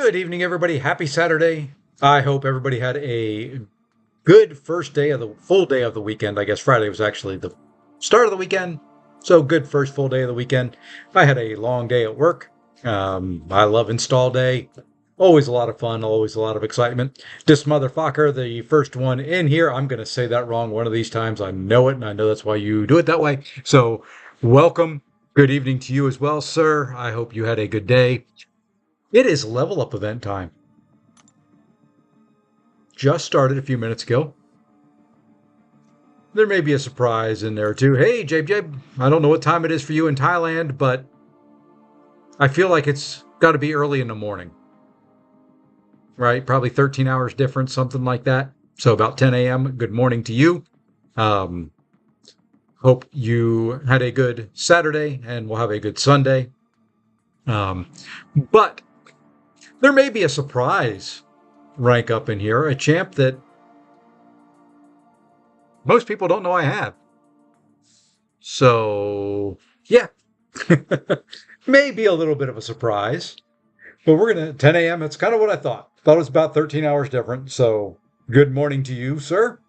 Good evening, everybody. Happy Saturday. I hope everybody had a good first day of the full day of the weekend. I guess Friday was actually the start of the weekend. So, good first full day of the weekend. I had a long day at work. I love install day. Always a lot of fun, always a lot of excitement. This motherfucker, the first one in here, I'm going to say that wrong one of these times. I know it, and I know that's why you do it that way. So, welcome. Good evening to you as well, sir. I hope you had a good day. It is level up event time. Just started a few minutes ago. There may be a surprise in there too. Hey, Jabe, I don't know what time it is for you in Thailand, but I feel like it's got to be early in the morning, right? Probably 13 hours difference, something like that. So about 10 a.m. Good morning to you. Um, Hope you had a good Saturday and we'll have a good Sunday. But there may be a surprise rank up in here, a champ that most people don't know I have. So, yeah, maybe a little bit of a surprise, but we're going to 10 a.m. It's kind of what I thought. Thought it was about 13 hours different. So, good morning to you, sir.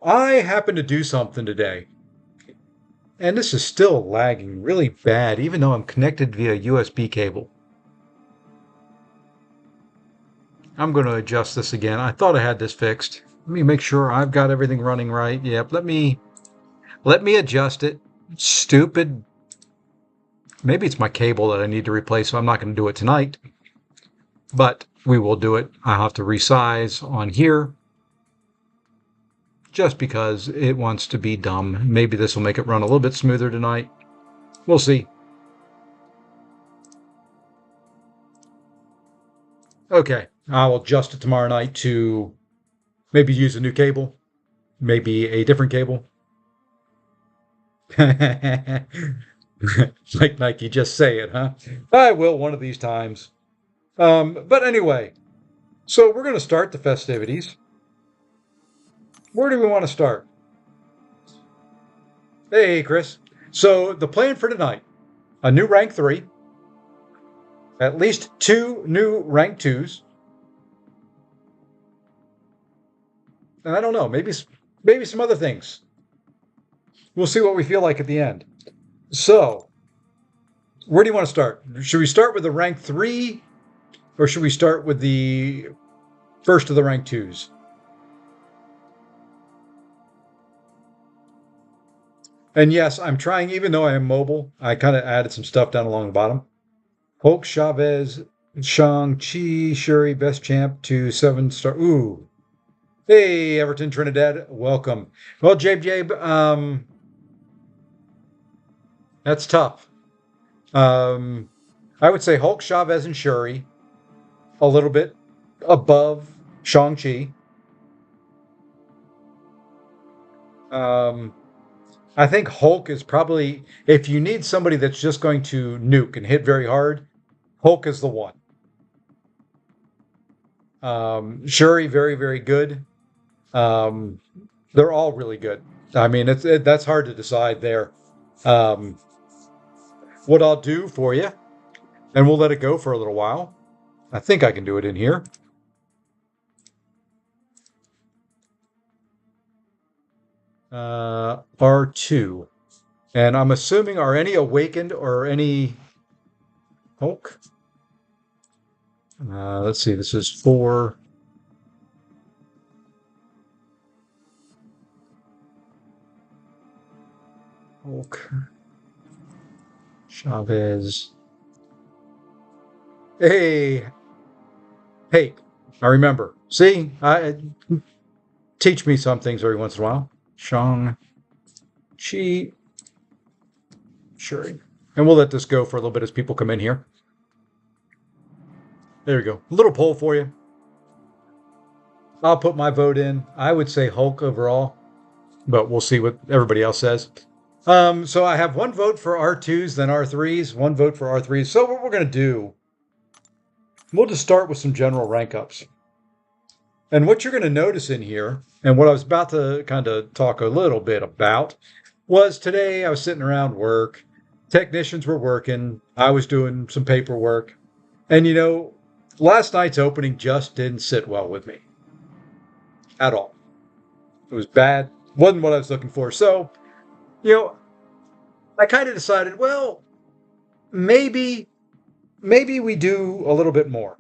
I happened to do something today, and this is still lagging really bad, even though I'm connected via USB cable. I'm going to adjust this again. I thought I had this fixed. Let me make sure I've got everything running right. Yep, let me adjust it. Stupid. Maybe it's my cable that I need to replace, so I'm not going to do it tonight. But we will do it. I'll have to resize on here just because it wants to be dumb. Maybe this will make it run a little bit smoother tonight. We'll see. Okay, I'll adjust it tomorrow night to maybe use a new cable, maybe a different cable. Like Nike, just say it, huh? I will one of these times. But anyway, so we're going to start the festivities. Where do we want to start? Hey, Chris. So the plan for tonight, a new rank 3, at least 2 new rank 2s, and I don't know, maybe some other things. We'll see what we feel like at the end. So, where do you want to start? Should we start with the rank 3, or should we start with the first of the rank 2s? And yes, I'm trying, even though I am mobile, I kind of added some stuff down along the bottom. Hulk, Chavez, Shang-Chi, Shuri, best champ to 7-star. Ooh. Hey, Everton Trinidad, welcome. Well, Jabe, that's tough. Um, I would say Hulk, Chavez, and Shuri a little bit above Shang-Chi. Um, I think Hulk is probably, if you need somebody that's just going to nuke and hit very hard, Hulk is the one. Shuri, very, very good. Um, they're all really good. I mean, that's hard to decide there. Um, what I'll do for you, and we'll let it go for a little while. I think I can do it in here. R2. And I'm assuming, are any awakened or any Hulk? Let's see, this is 4. Hulk. Chavez. Hey, hey, I remember. See, I teach me some things every once in a while. Shang-Chi. Sure. And we'll let this go for a little bit as people come in here. There we go. A little poll for you. I'll put my vote in. I would say Hulk overall, but we'll see what everybody else says. So I have one vote for R2s, then R3s, one vote for R3s. So what we're going to do, we'll just start with some general rank ups. And what you're going to notice in here, and what I was about to kind of talk a little bit about, was today I was sitting around work. Technicians were working. I was doing some paperwork. And, Last night's opening just didn't sit well with me at all. It was bad. Wasn't what I was looking for. So, you know, I kind of decided, well, maybe we do a little bit more.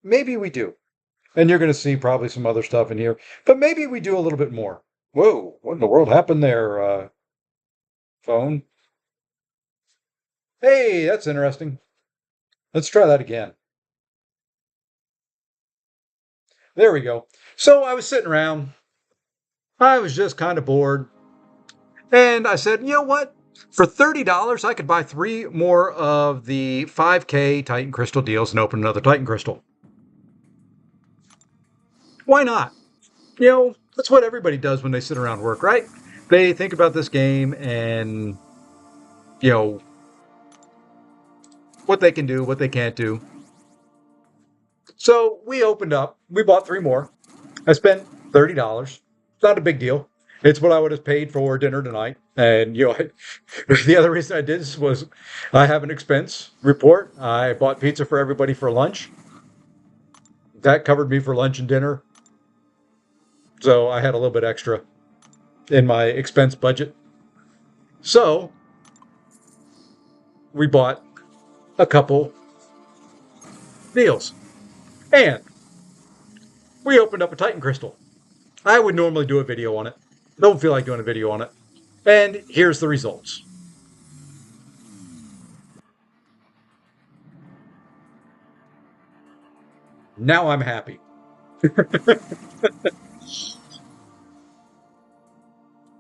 Maybe we do. And you're going to see probably some other stuff in here, but maybe we do a little bit more. Whoa, what in the world happened there, phone? Hey, that's interesting. Let's try that again. There we go. So I was sitting around. I was just kind of bored. And I said, you know what? For $30, I could buy 3 more of the 5K Titan Crystal deals and open another Titan Crystal. Why not? You know, that's what everybody does when they sit around work, right? They think about this game and, you know, what they can do, what they can't do. So we opened up, we bought 3 more. I spent $30. It's not a big deal. It's what I would have paid for dinner tonight. And, you know, the other reason I did this was I have an expense report. I bought pizza for everybody for lunch. That covered me for lunch and dinner. So I had a little bit extra in my expense budget. So we bought a couple deals. And we opened up a Titan Crystal. I would normally do a video on it. Don't feel like doing a video on it. And here's the results. Now I'm happy.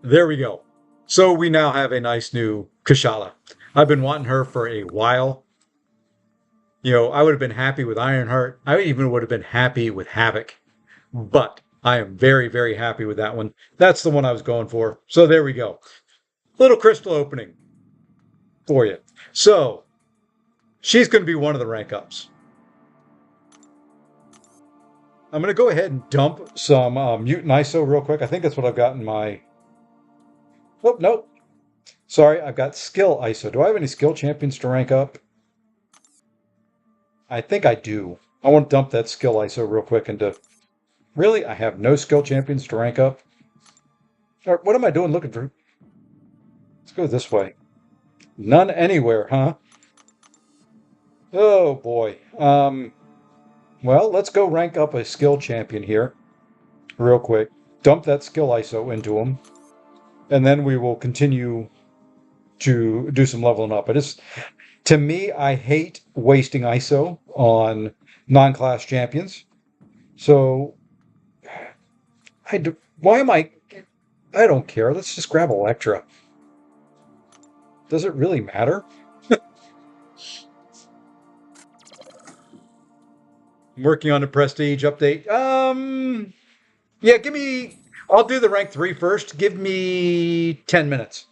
There we go. So we now have a nice new Kushala. I've been wanting her for a while. You know, I would have been happy with Ironheart. I even would have been happy with Havoc. But I am very, very happy with that one. That's the one I was going for. So there we go. Little crystal opening for you. So she's going to be one of the rank ups. I'm going to go ahead and dump some Mutant ISO real quick. I think that's what I've got in my... Oh, nope. Sorry, I've got Skill ISO. Do I have any Skill Champions to rank up? I think I do. I want to dump that Skill ISO real quick into... Really? I have no Skill Champions to rank up? Or what am I doing looking for? Let's go this way. None anywhere, huh? Oh, boy. Well, let's go rank up a Skill Champion here real quick. Dump that Skill ISO into him. And then we will continue to do some leveling up. But it's, to me, I hate wasting ISO on non-class champions. So, why am I don't care. Let's just grab Electra. Does it really matter? I'm working on a Prestige update. Yeah, I'll do the rank 3 first. Give me 10 minutes.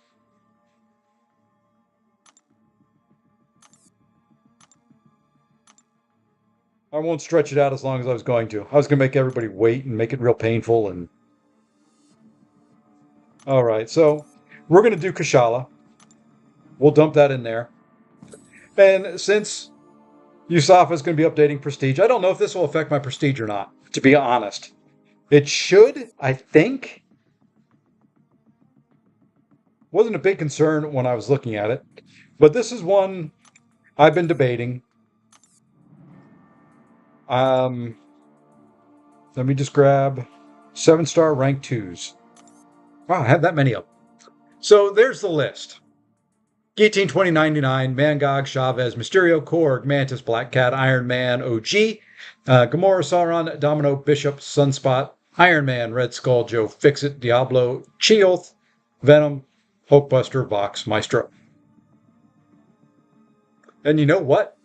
I won't stretch it out as long as I was going to. I was going to make everybody wait and make it real painful. And all right, so we're going to do Kushala. We'll dump that in there. And since Yusafa is going to be updating Prestige, I don't know if this will affect my Prestige or not, to be honest. It should, I think. Wasn't a big concern when I was looking at it. But this is one I've been debating. Let me just grab 7-star rank 2s. Wow, I have that many up. So there's the list. Guillotine 2099, Mangog, Chavez, Mysterio, Korg, Mantis, Black Cat, Iron Man, OG, Gamora, Sauron, Domino, Bishop, Sunspot, Iron Man, Red Skull, Joe Fixit, Diablo, Cheoth, Venom, Hulkbuster, Vox, Maestro. And you know what?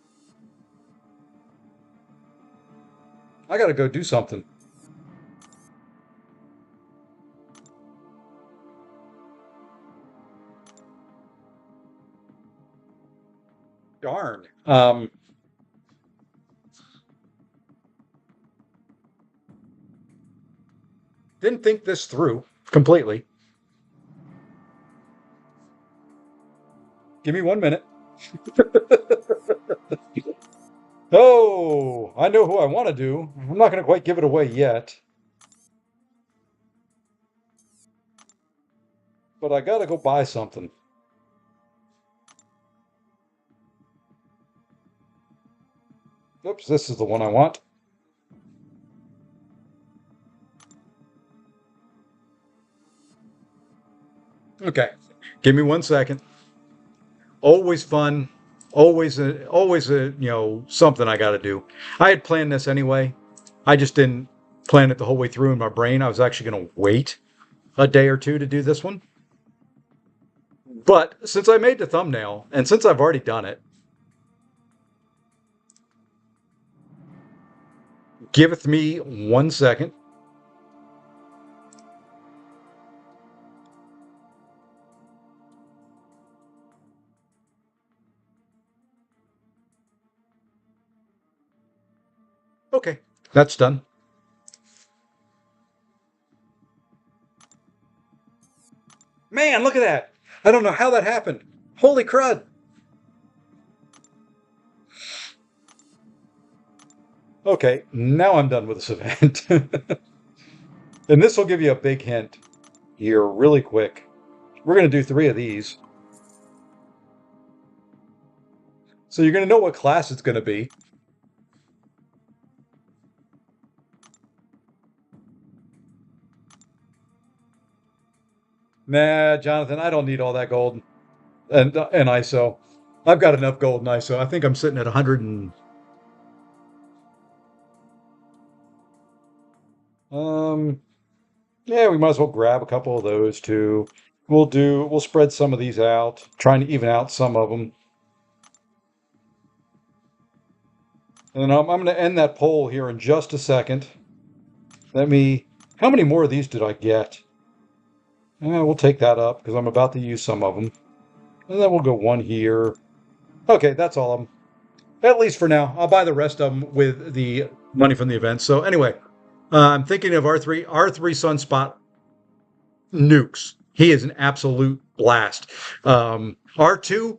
I gotta go do something. Darn. Didn't think this through completely. Give me 1 minute. Oh, I know who I want to do. I'm not going to quite give it away yet. But I got to go buy something. Oops, this is the one I want. Okay, give me 1 second. Always fun. Always a something I got to do. I had planned this anyway. I just didn't plan it the whole way through in my brain. I was actually going to wait a day or two to do this one. But since I made the thumbnail, and since I've already done it, giveth me 1 second. Okay, that's done. Man, look at that. I don't know how that happened. Holy crud. Okay, now I'm done with this event. And this will give you a big hint here really quick. We're going to do 3 of these. So you're going to know what class it's going to be. Nah, Jonathan, I don't need all that gold and ISO. I've got enough gold and ISO. I think I'm sitting at 100 and yeah, we might as well grab a couple of those too. We'll spread some of these out, trying to even out some of them. And then I'm going to end that poll here in just a second. How many more of these did I get? We'll take that up because I'm about to use some of them. And then we'll go 1 here. Okay, that's all of them. At least for now. I'll buy the rest of them with the money from the event. So anyway, I'm thinking of R3. R3 Sunspot nukes. He is an absolute blast. R2,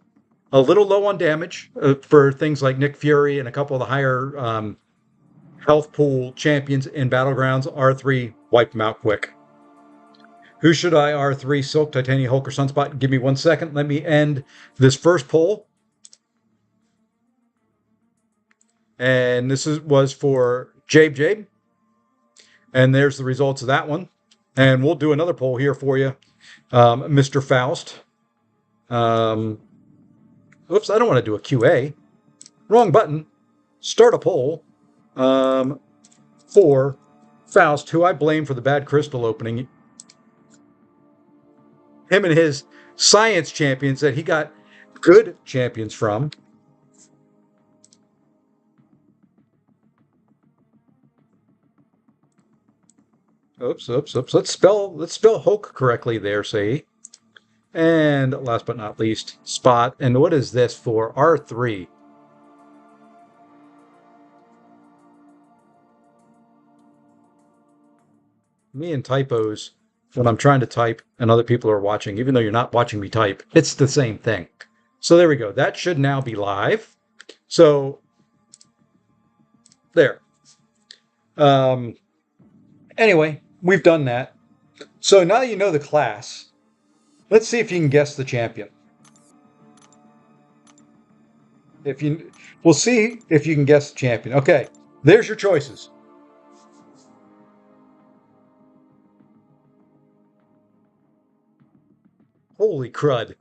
a little low on damage for things like Nick Fury and a couple of the higher health pool champions in Battlegrounds. R3 wiped them out quick. Who should I R3? Silk, Titania, Hulk, or Sunspot? Give me 1 second. Let me end this first poll. And this was for Jabe. And there's the results of that one. And we'll do another poll here for you, Mr. Faust. Oops, I don't want to do a QA. Wrong button. Start a poll for Faust, who I blame for the bad crystal opening. Him and his science champions that he got good champions from. Oops. Let's spell Hulk correctly there, say. And last but not least, Spot. And what is this for? R3. Me and typos, when I'm trying to type and other people are watching, even though you're not watching me type, it's the same thing. So there we go. That should now be live. So there. Anyway, we've done that. So now you know the class. Let's see if you can guess the champion. We'll see if you can guess the champion. Okay, there's your choices. Holy crud.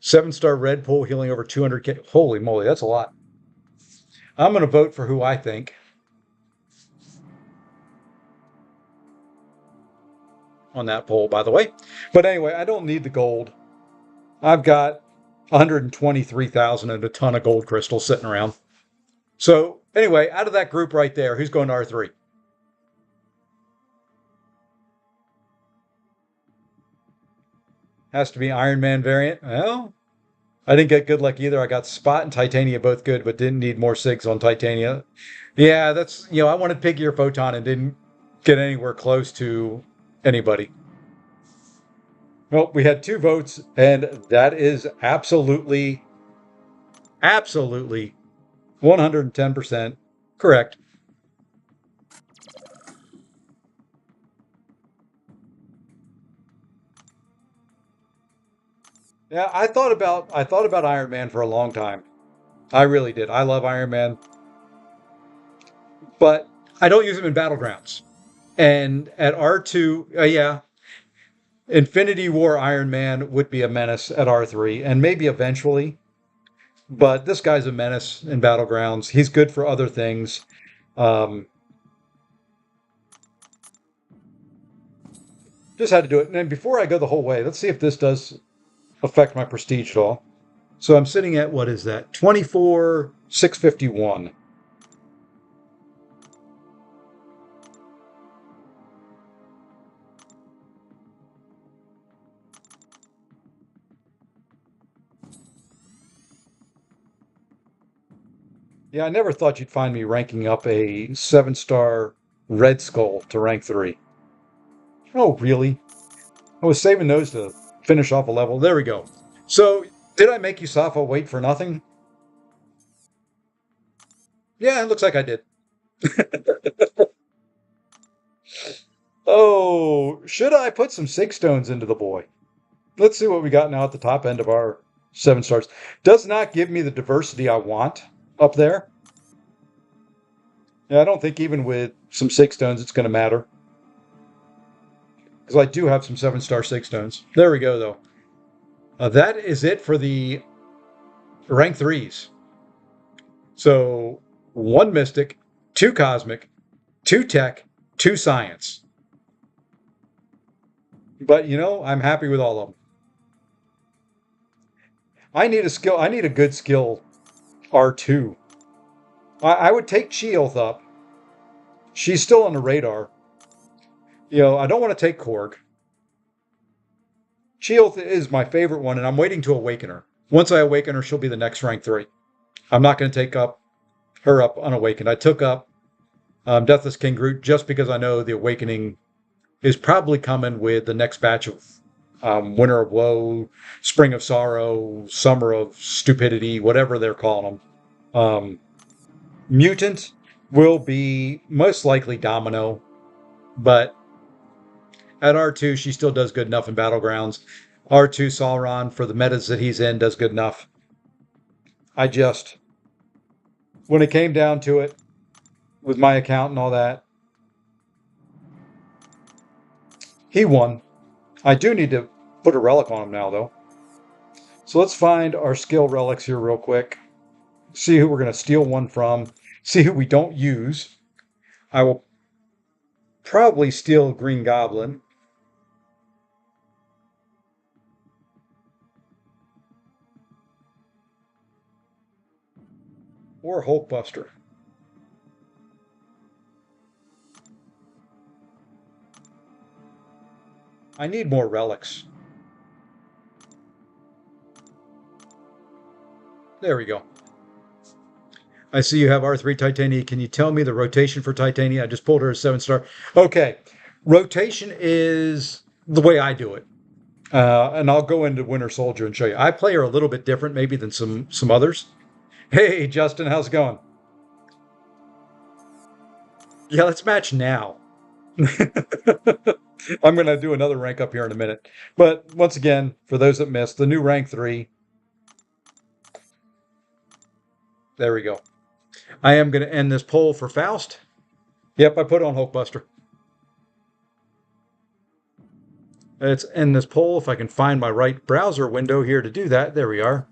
7-star red pull healing over 200k. Holy moly, that's a lot. I'm going to vote for who I think. On that poll, by the way. But anyway, I don't need the gold. I've got 123,000 and a ton of gold crystals sitting around. So anyway, out of that group right there, who's going to R3? Has to be Iron Man variant. Well, I didn't get good luck either. I got Spot and Titania both good, but didn't need more SIGs on Titania. Yeah, that's, I wanted Piggy or Photon and didn't get anywhere close to anybody. Well, we had 2 votes, and that is absolutely absolutely 110% correct. Yeah, I thought about Iron Man for a long time. I really did. I love Iron Man, but I don't use him in battlegrounds. And at R2, yeah, Infinity War Iron Man would be a menace at R3, and maybe eventually. But this guy's a menace in battlegrounds. He's good for other things. Um, just had to do it. And before I go the whole way, let's see if this does affect my prestige at all. So I'm sitting at, what is that? 24,651. Yeah, I never thought you'd find me ranking up a 7-star Red Skull to rank 3. Oh, really? I was saving those to finish off a level. There we go. So, did I make Yusafa wait for nothing? Yeah, it looks like I did. Oh, should I put some Sig Stones into the boy? Let's see what we got now at the top end of our 7 stars. Does not give me the diversity I want up there. Yeah, I don't think even with some 6 stones it's going to matter. Because I do have some 7-star 6 stones. There we go, though. That is it for the rank 3s. So, 1 Mystic, 2 Cosmic, 2 Tech, 2 Science. But, I'm happy with all of them. I need a skill. I need a good skill R2. I would take Sheilth up. She's still on the radar. I don't want to take Korg. Sheilth is my favorite one, and I'm waiting to awaken her. Once I awaken her, she'll be the next rank 3. I'm not going to take her up unawakened. I took up Deathless King Groot just because I know the awakening is probably coming with the next batch of Winter of Woe, Spring of Sorrow, Summer of Stupidity, whatever they're calling them. Mutant will be most likely Domino, but at R2, she still does good enough in Battlegrounds. R2 Sauron, for the metas that he's in, does good enough. When it came down to it, with my account and all that, he won. I do need to put a relic on him now, though. So let's find our skill relics here real quick. See who we're going to steal one from. See who we don't use. I will probably steal Green Goblin. Or Hulkbuster. I need more relics. There we go. I see you have R3 Titania. Can you tell me the rotation for Titania? I just pulled her a 7-star. Okay. Rotation is the way I do it. And I'll go into Winter Soldier and show you. I play her a little bit different maybe than some others. Hey, Justin, how's it going? Yeah, let's match now. I'm going to do another rank up here in a minute. But once again, for those that missed, the new rank 3. There we go. I am going to end this poll for Faust. Yep, I put on Hulkbuster. Let's end this poll if I can find my right browser window here to do that. There we are.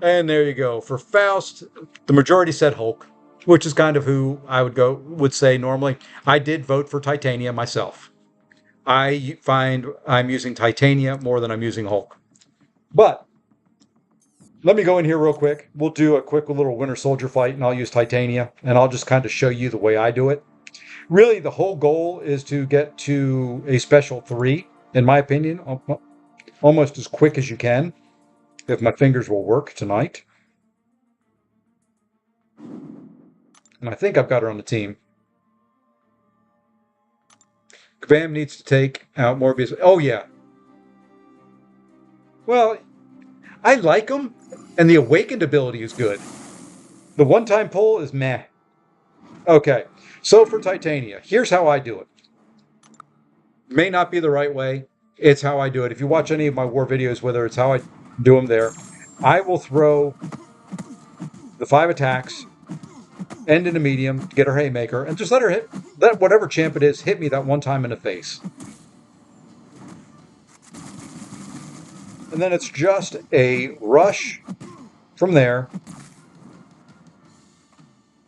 And there you go. For Faust, the majority said Hulk, which is kind of who I would say normally. I did vote for Titania myself. I find I'm using Titania more than I'm using Hulk. But let me go in here real quick. We'll do a quick little Winter Soldier fight, and I'll use Titania, and I'll just kind of show you the way I do it. Really, the whole goal is to get to a special 3, in my opinion, almost as quick as you can, if my fingers will work tonight. And I think I've got her on the team. Kabam needs to take out Morbius. Oh, yeah. Well, I like them, and the awakened ability is good. The one-time pull is meh. Okay, so for Titania, here's how I do it. May not be the right way. It's how I do it. If you watch any of my war videos, whether it's how I do them there, I will throw the 5 attacks, end in a medium, get her haymaker, and just let her hit, let whatever champ it is hit me that one time in the face. And then it's just a rush from there.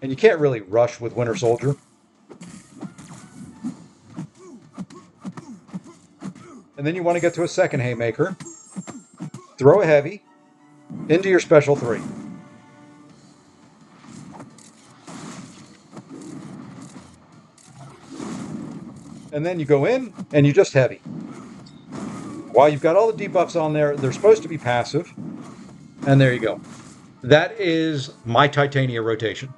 And you can't really rush with Winter Soldier. And then you want to get to a second haymaker. Throw a heavy into your special 3. And then you go in and you just heavy. While you've got all the debuffs on there, they're supposed to be passive. And there you go. That is my Titania rotation.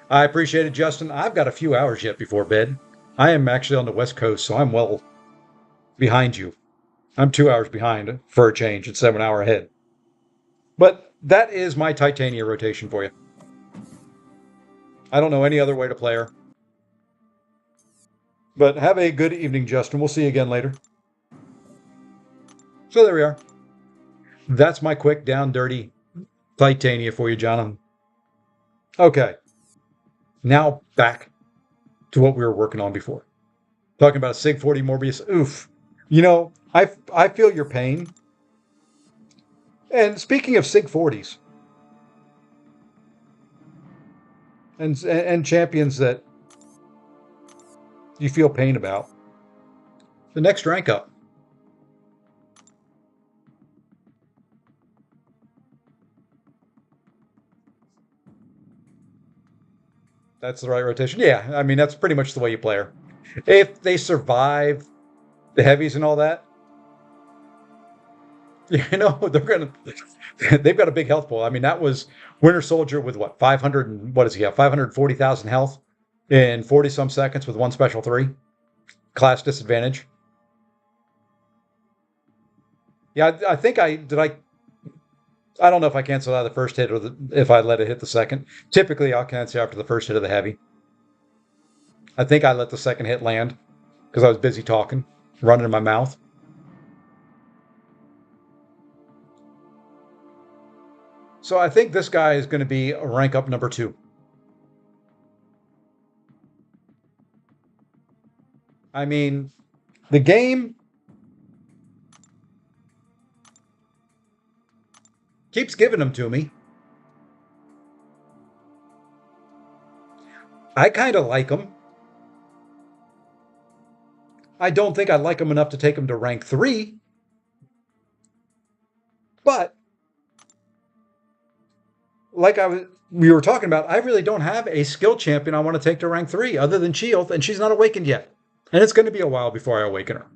I appreciate it, Justin. I've got a few hours yet before bed. I am actually on the West Coast, so I'm well behind you. I'm 2 hours behind for a change. It's 7 hour ahead. But that is my Titania rotation for you. I don't know any other way to play her. But have a good evening, Justin. We'll see you again later. So there we are. That's my quick, down, dirty Titania for you, Jonathan. Okay. Now back to what we were working on before. Talking about a Sig 40 Morbius. Oof. You know, I feel your pain. And speaking of Sig 40s and champions that you feel pain about, the next rank up. That's the right rotation. Yeah, I mean, that's pretty much the way you play her. If they survive the heavies and all that, you know, they've got a big health pool. I mean, that was Winter Soldier with what, 500 and what does he have? 540,000 health in 40 some seconds with one special 3. Class disadvantage. Yeah, I think I don't know if I cancel out the first hit or if I let it hit the second. Typically, I'll cancel after the first hit of the heavy. I think I let the second hit land because I was busy talking, running in my mouth. So I think this guy is going to be a rank up number 2. I mean, the game keeps giving them to me. I kind of like them. I don't think I like them enough to take them to rank 3. But like we were talking about, I really don't have a skill champion I want to take to rank 3 other than Shield, and she's not awakened yet. And it's going to be a while before I awaken her.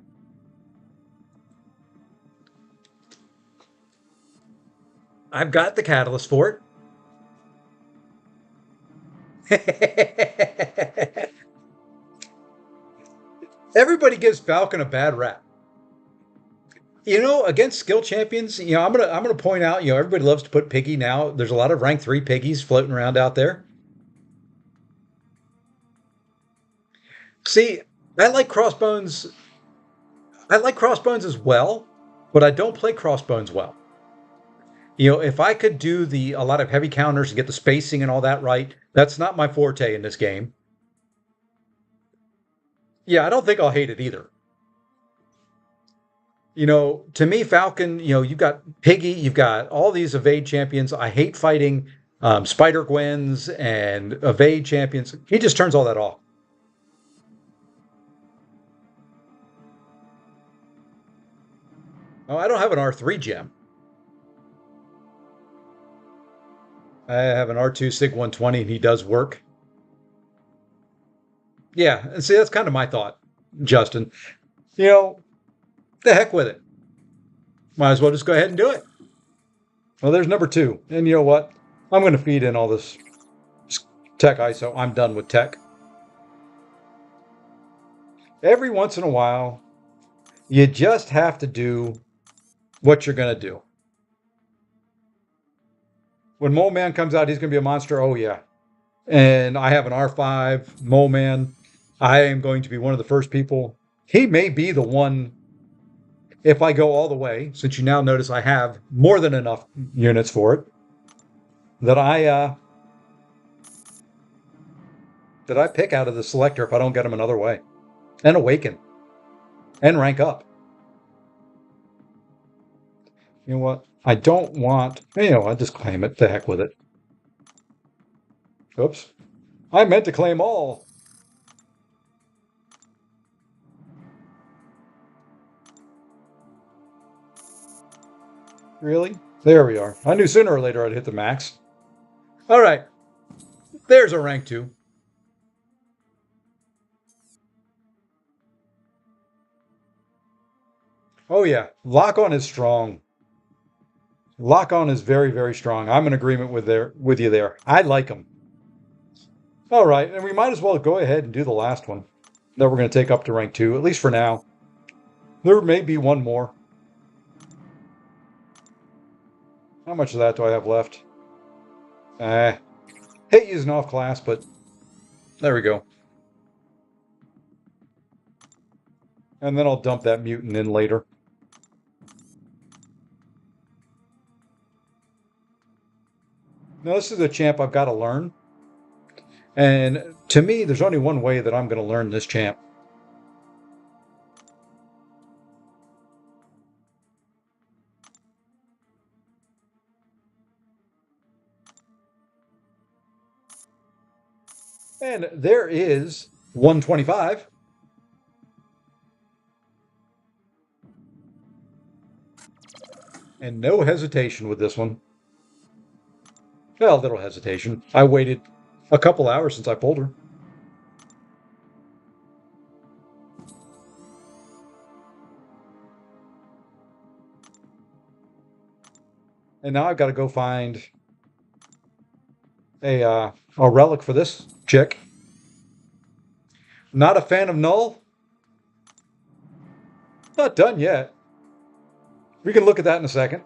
I've got the catalyst for it. Everybody gives Falcon a bad rap. You know, against skill champions, you know, I'm gonna point out, you know, everybody loves to put Piggy now. There's a lot of rank 3 Piggies floating around out there. See, I like Crossbones. I like Crossbones as well, but I don't play Crossbones well. You know, if I could do a lot of heavy counters and get the spacing and all that right, that's not my forte in this game. Yeah, I don't think I'll hate it either. You know, to me, Falcon, you know, you've got Piggy, you've got all these evade champions. I hate fighting Spider Gwens and evade champions. He just turns all that off. Oh, I don't have an R3 gem. I have an R2 Sig 120 and he does work. Yeah, and see, that's kind of my thought, Justin. You know, the heck with it. Might as well just go ahead and do it. Well, there's number 2. And you know what? I'm going to feed in all this tech ISO. I'm done with tech. Every once in a while, you just have to do what you're going to do. When Mole Man comes out, he's going to be a monster. Oh, yeah. And I have an R5 Mole Man. I am going to be one of the first people. He may be the one, if I go all the way, since you now notice I have more than enough units for it, that I pick out of the selector if I don't get him another way. And awaken. And rank up. You know what? I don't want... I'll just claim it. The heck with it. Oops. I meant to claim all. Really? There we are. I knew sooner or later I'd hit the max. All right. There's a rank 2. Oh, yeah. Lock-on is strong. Lock-on is very, very strong. I'm in agreement with you there. I like them. All right. And we might as well go ahead and do the last one that we're going to take up to rank 2, at least for now. There may be one more. How much of that do I have left? Hate using off class, but there we go. And then I'll dump that mutant in later. Now, this is a champ I've got to learn. And to me, there's only one way that I'm going to learn this champ. And there is 125. And no hesitation with this one. Well, a little hesitation. I waited a couple hours since I pulled her. And now I've got to go find a relic for this chick. Not a fan of Null. Not done yet. We can look at that in a second.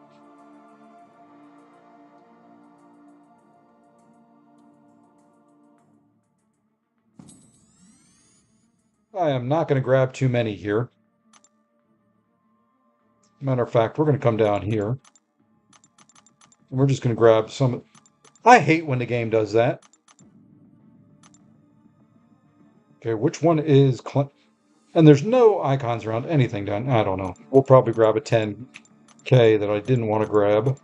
I am not going to grab too many here. Matter of fact, we're going to come down here. And we're just going to grab some. I hate when the game does that. Okay, which one is... And there's no icons around anything down. I don't know. We'll probably grab a 10K that I didn't want to grab.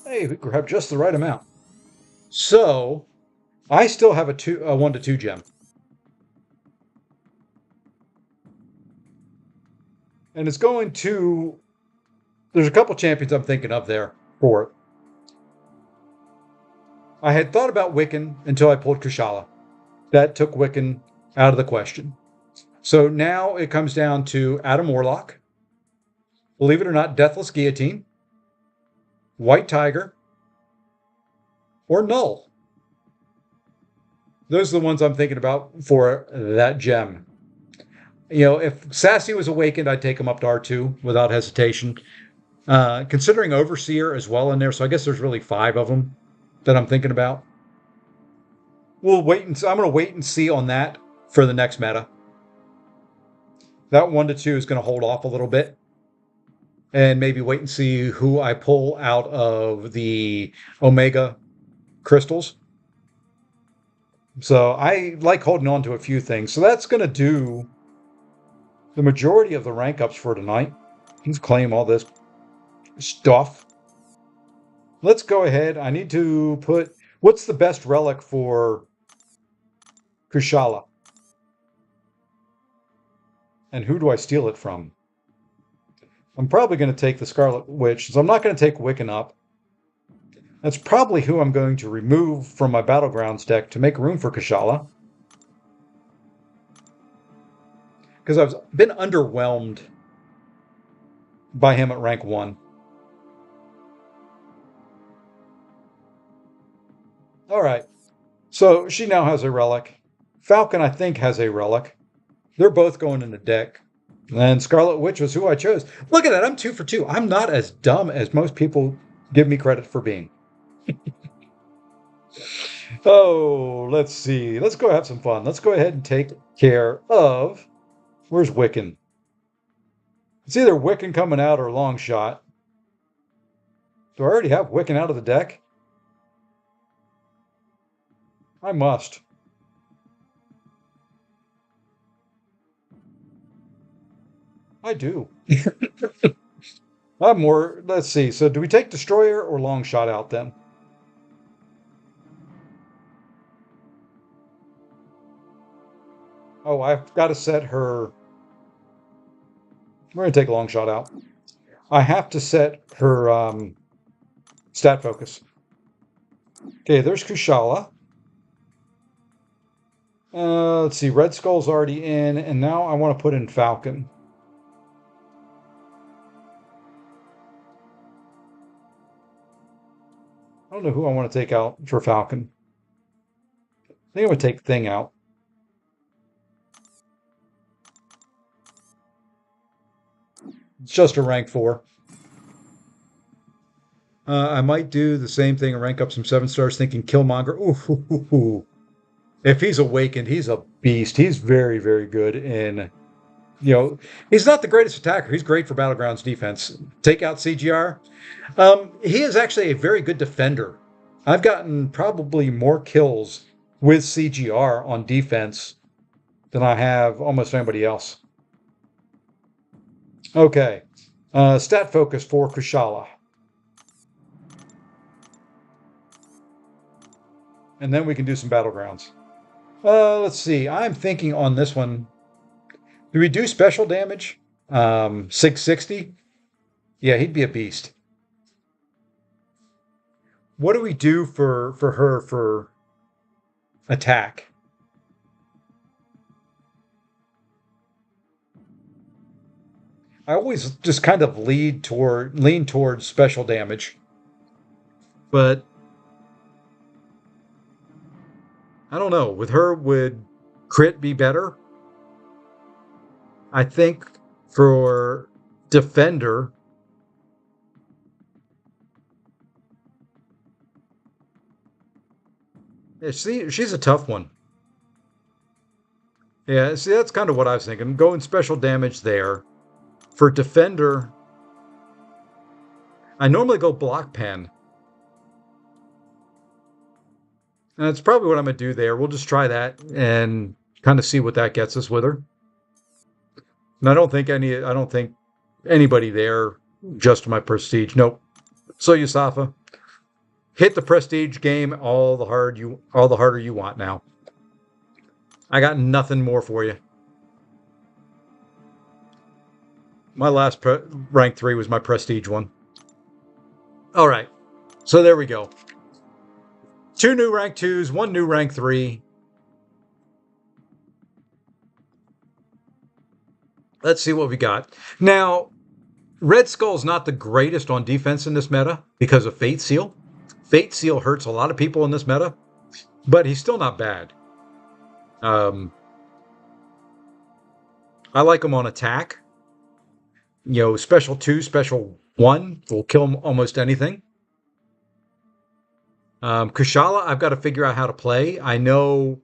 Hey, we grabbed just the right amount. So, I still have a 1 to 2 gem. And it's going to... There's a couple champions I'm thinking of there for it. I had thought about Wiccan until I pulled Kushala. That took Wiccan out of the question. So now it comes down to Adam Warlock. Believe it or not, Deathless Guillotine. White Tiger. Or Null. Those are the ones I'm thinking about for that gem. If Sassy was awakened, I'd take him up to R2 without hesitation. Considering Overseer as well in there, so I guess there's really 5 of them that I'm thinking about. We'll wait and see. I'm going to wait and see on that for the next meta. That 1 to 2 is going to hold off a little bit. And maybe wait and see who I pull out of the Omega crystals. So I like holding on to a few things. So that's going to do the majority of the rank ups for tonight. Let's claim all this stuff. Let's go ahead. I need to put... What's the best relic for Kushala? And who do I steal it from? I'm probably going to take the Scarlet Witch, so I'm not going to take Wiccan up. That's probably who I'm going to remove from my Battlegrounds deck to make room for Kushala. Because I've been underwhelmed by him at rank 1. All right. So she now has a relic. Falcon, I think, has a relic. They're both going in the deck. And Scarlet Witch was who I chose. Look at that. I'm 2 for 2. I'm not as dumb as most people give me credit for being. Oh, let's see. Let's go have some fun. Let's go ahead and take care of... Where's Wiccan? It's either Wiccan coming out or Long Shot. Do I already have Wiccan out of the deck? I must. I do. I'm more... Let's see. So do we take Destroyer or Long Shot out then? Oh, I've got to set her... We're going to take Long Shot out. I have to set her stat focus. Okay, there's Kushala. Let's see, Red Skull's already in, and now I want to put in Falcon. I don't know who I want to take out for Falcon. I think I'm going to take Thing out. It's just a rank 4. I might do the same thing and rank up some 7 stars thinking Killmonger. Ooh. If he's awakened, he's a beast. He's very, very good in, he's not the greatest attacker. He's great for Battlegrounds defense. Take out CGR. He is actually a very good defender. I've gotten probably more kills with CGR on defense than I have almost anybody else. Okay. Stat focus for Kushala. And then we can do some Battlegrounds. Let's see. I'm thinking on this one. Do we do special damage? 660? Yeah, he'd be a beast. What do we do for her for attack? I always just kind of lean towards special damage. But I don't know. With her, would crit be better? I think for defender, she's a tough one. Yeah, see, that's kind of what I was thinking. Going special damage there. For defender, I normally go block pen. And that's probably what I'm going to do there. We'll just try that and kind of see what that gets us with her. And I don't think anybody there just my prestige. Nope. So Yusafa, hit the prestige game all the harder you want now. I got nothing more for you. My last rank 3 was my prestige one. All right. So there we go. 2 new rank 2s, 1 new rank 3. Let's see what we got. Now, Red Skull's not the greatest on defense in this meta because of Fate Seal. Fate Seal hurts a lot of people in this meta, but he's still not bad. I like him on attack. Special 2, special 1 will kill him almost anything. Kushala, I've got to figure out how to play. I know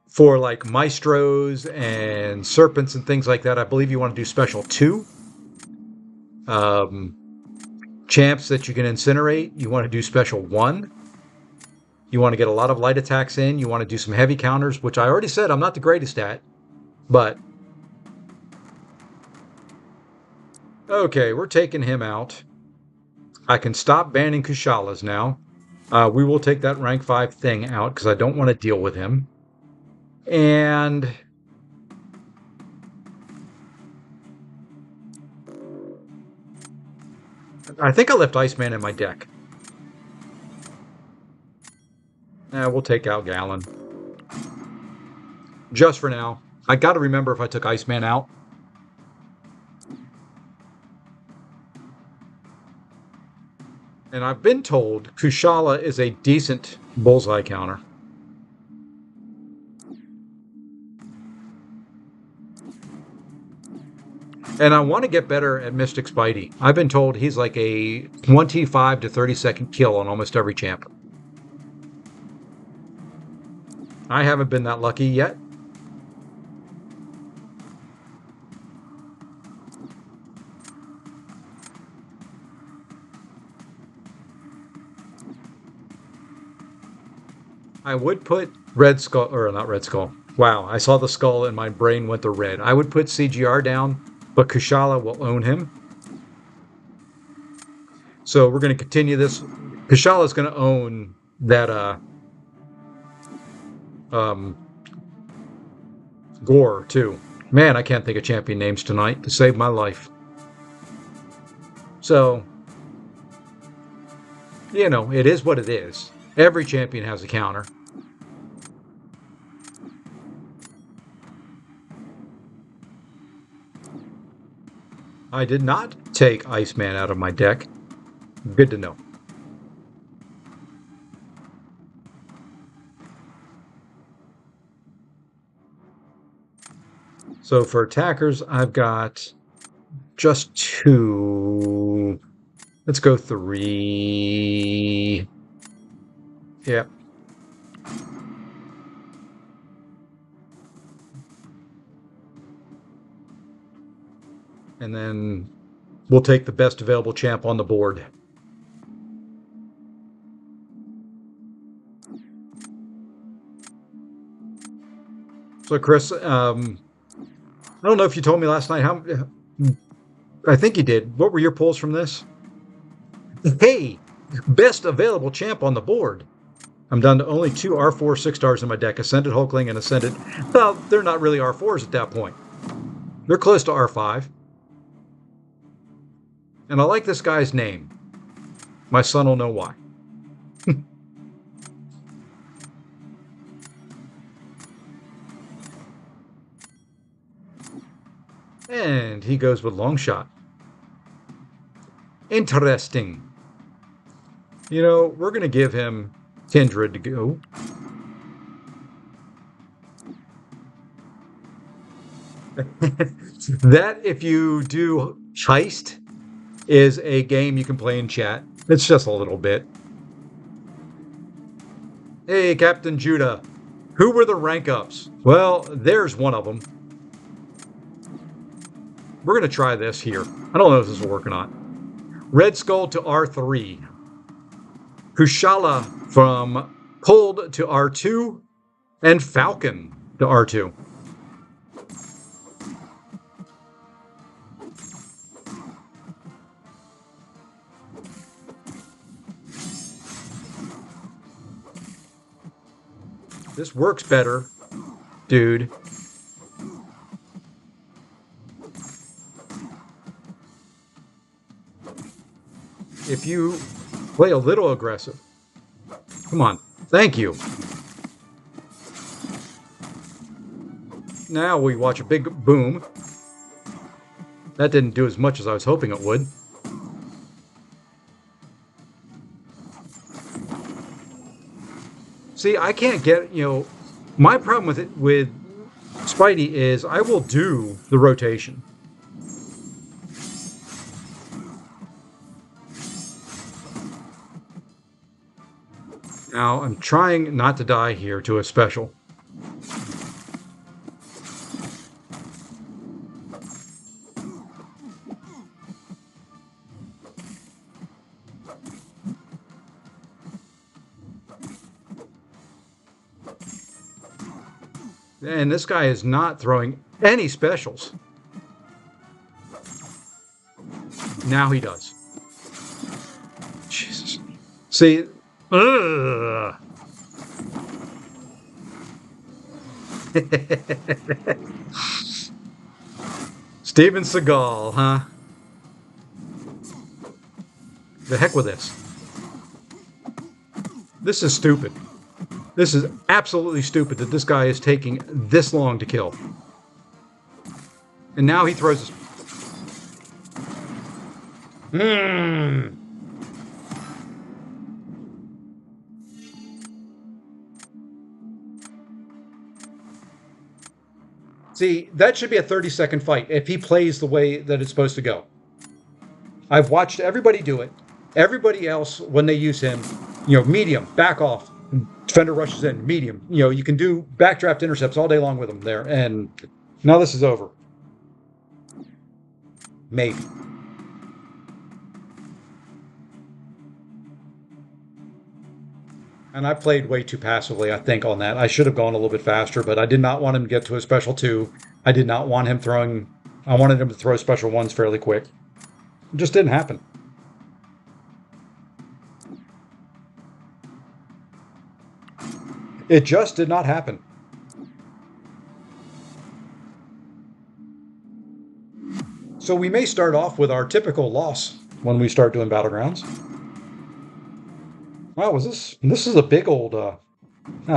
for like Maestros and Serpents and things like that, I believe you want to do special 2. Champs that you can incinerate, you want to do special 1. You want to get a lot of light attacks in. You want to do some heavy counters, which I already said I'm not the greatest at, but okay, we're taking him out. I can stop banning Kushalas now. We will take that rank 5 thing out because I don't want to deal with him. And I think I left Iceman in my deck. We'll take out Gallon. Just for now. I got to remember if I took Iceman out. And I've been told Kushala is a decent bullseye counter. And I want to get better at Mystic Spidey. I've been told he's like a 25 to 30-second kill on almost every champ. I haven't been that lucky yet. I would put Red Skull, or not Red Skull. Wow, I saw the skull and my brain went to red. I would put CGR down, but Kushala will own him. So we're going to continue this. Kushala is going to own that um, Gore too. Man, I can't think of champion names tonight to save my life. So, you know, it is what it is. Every champion has a counter. I did not take Iceman out of my deck. Good to know. So for attackers, I've got just 2. Let's go 3. Yep. And then we'll take the best available champ on the board. So Chris, I don't know if you told me last night how. I think you did. What were your pulls from this? Hey, best available champ on the board. I'm down to only 2 R4 6-stars in my deck, Ascended Hulkling and Ascended. Well, they're not really R4s at that point. They're close to R5. And I like this guy's name. My son will know why. And he goes with Longshot. Interesting. You know, we're going to give him Kindred to go. That, if you do Heist, is a game you can play in chat. It's just a little bit. Hey, Captain Judah. Who were the rank ups? Well, there's one of them. We're going to try this here. I don't know if this will work or not. Red Skull to R3. Kushala from Pulled to R2. And Falcon to R2. This works better, dude. If you play a little aggressive. Come on. Thank you. Now we watch a big boom. That didn't do as much as I was hoping it would. See, I can't get, you know, my problem with Spidey is I will do the rotation. Now, I'm trying not to die here to a special. And this guy is not throwing any specials. Now he does. Jesus. See, ugh. Steven Seagal, huh? The heck with this. This is stupid. This is absolutely stupid that this guy is taking this long to kill. And now he throws his... See, that should be a 30-second fight if he plays the way that it's supposed to go. I've watched everybody do it. Everybody else, when they use him, medium, back off. Defender rushes in, medium. You can do backdraft intercepts all day long with him there. And now this is over. Maybe. And I played way too passively, I think, on that. I should have gone a little bit faster, but I did not want him to get to a special 2. I did not want him throwing... I wanted him to throw special 1s fairly quick. It just didn't happen. It just did not happen. So we may start off with our typical loss when we start doing Battlegrounds. Wow, was this? This is a big old... No,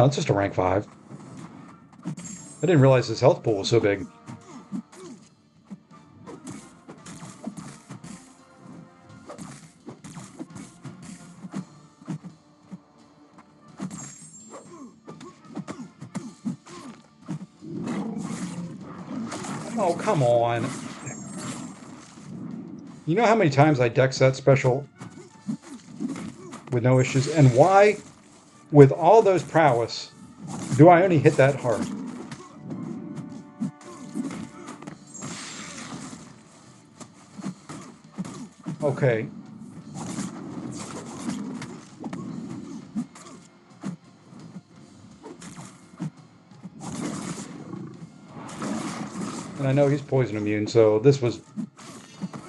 it's just a rank 5. I didn't realize his health pool was so big. Oh, come on. You know how many times I dex that special with no issues? And why, with all those prowess, do I only hit that hard? Okay. And I know he's poison immune, so this was...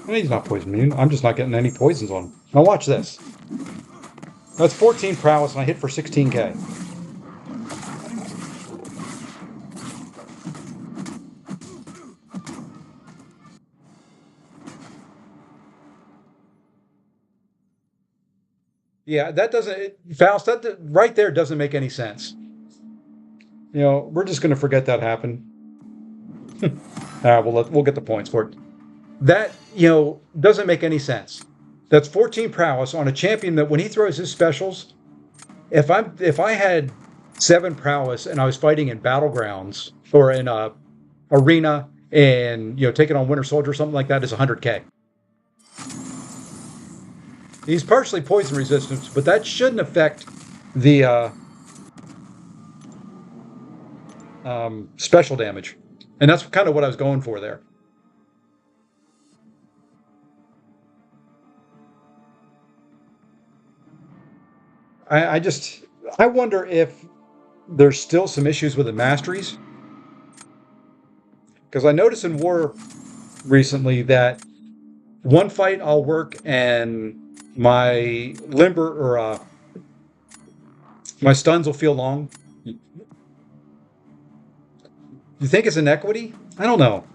I mean, he's not poison immune. I'm just not getting any poisons on him. Now watch this. That's 14 prowess, and I hit for 16k. Yeah, that doesn't... Faust, that right there doesn't make any sense. We're just going to forget that happened. We'll get the points for it. That, doesn't make any sense. That's 14 prowess on a champion that when he throws his specials, if I had 7 prowess and I was fighting in Battlegrounds or in a arena and taking on Winter Soldier or something like that, is 100k. He's partially poison resistant, but that shouldn't affect the special damage. And that's kind of what I was going for there. I wonder if there's still some issues with the masteries. Because I noticed in War recently that one fight I'll work and my limber or my stuns will feel long. You think it's inequity? I don't know.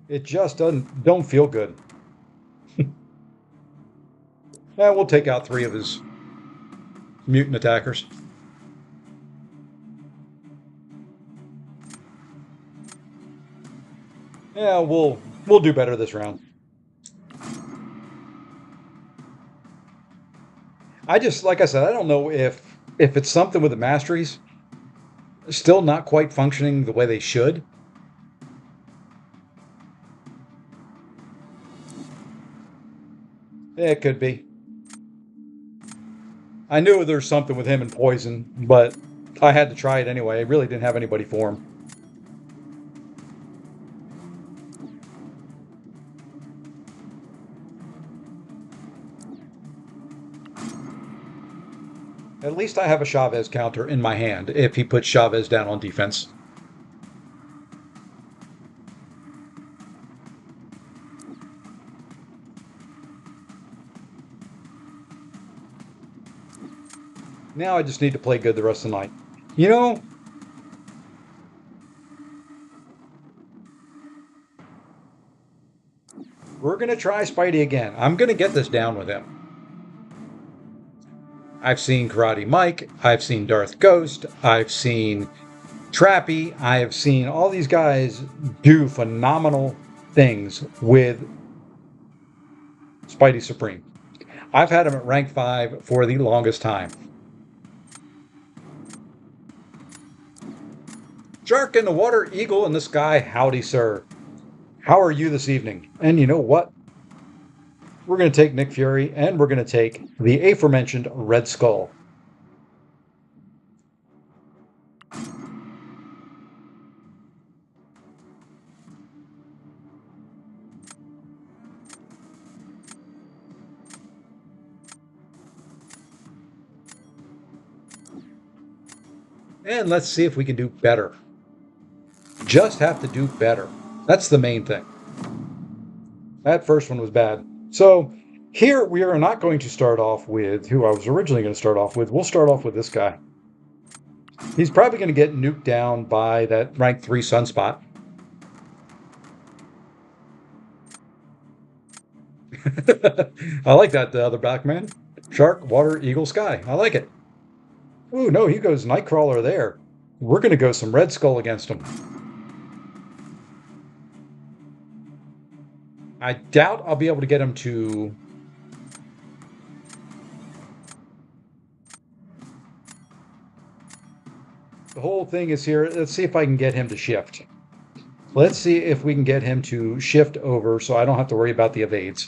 It just don't feel good. We'll take out 3 of his mutant attackers. Yeah, we'll do better this round. Like I said, I don't know if it's something with the masteries still not quite functioning the way they should. It could be. I knew there's something with him and poison, but I had to try it anyway. I really didn't have anybody for him. At least I have a Chavez counter in my hand if he puts Chavez down on defense. Now I just need to play good the rest of the night. We're going to try Spidey again. I'm going to get this down with him. I've seen Karate Mike. I've seen Darth Ghost. I've seen Trappy. I have seen all these guys do phenomenal things with Spidey Supreme. I've had him at rank 5 for the longest time. Shark in the water, eagle in the sky. Howdy, sir. How are you this evening? And you know what? We're going to take Nick Fury and we're going to take the aforementioned Red Skull. And let's see if we can do better. Just have to do better. That's the main thing. That first one was bad. So here we are not going to start off with who I was originally going to start off with. We'll start off with this guy. He's probably going to get nuked down by that rank 3 Sunspot. I like that, the other back man. Shark, water, eagle, sky. I like it. Ooh, no, he goes Nightcrawler there. We're going to go some Red Skull against him. I doubt I'll be able to get him to... The whole thing is here. Let's see if I can get him to shift. Let's see if we can get him to shift over so I don't have to worry about the evades.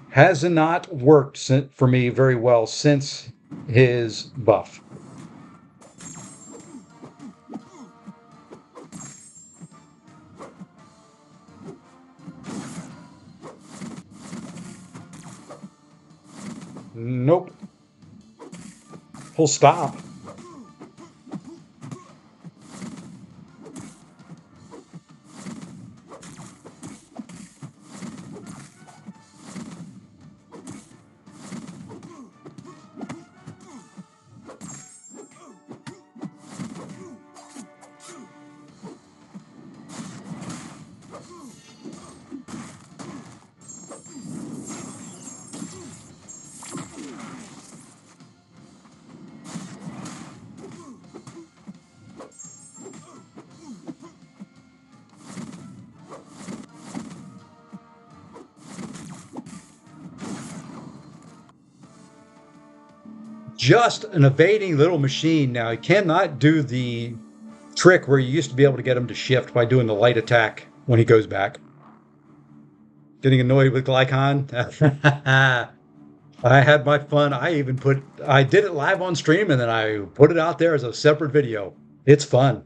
Has not worked for me very well since his buff. Nope. He'll stop. Just an evading little machine. Now, he cannot do the trick where you used to be able to get him to shift by doing the light attack when he goes back. Getting annoyed with Glycon. I had my fun. I did it live on stream and then I put it out there as a separate video. It's fun.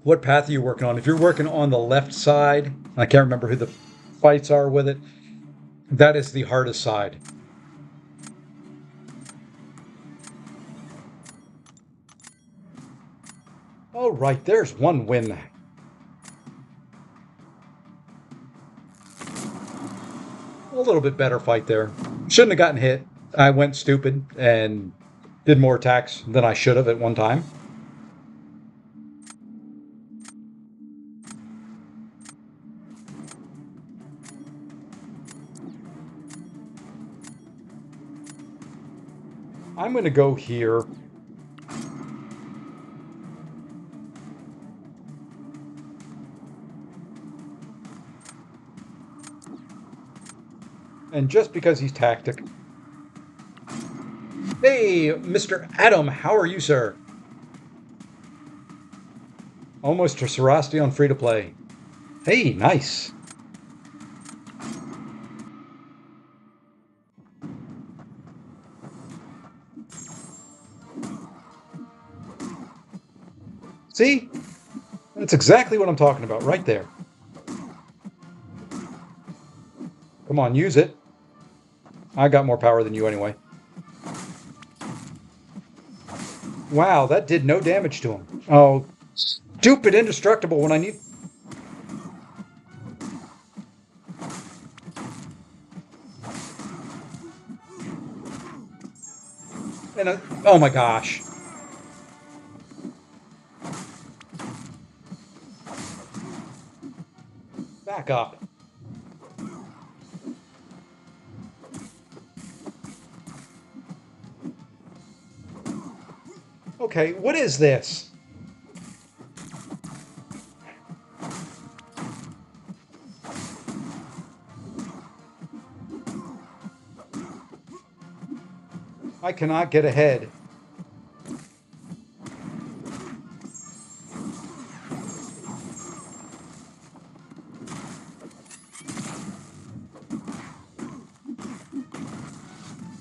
What path are you working on? If you're working on the left side, I can't remember who the fights are with it, that is the hardest side. All right, there's one win. A little bit better fight there. Shouldn't have gotten hit. I went stupid and did more attacks than I should have at one time. I'm going to go here. And just because he's tactic. Hey, Mr. Adam, how are you, sir? Almost a Sarasti on free-to-play. Hey, nice. See? That's exactly what I'm talking about right there. Come on, use it. I got more power than you anyway. Wow, that did no damage to him. Oh, stupid indestructible when I need... And oh my gosh. Back up. Okay, what is this? I cannot get ahead.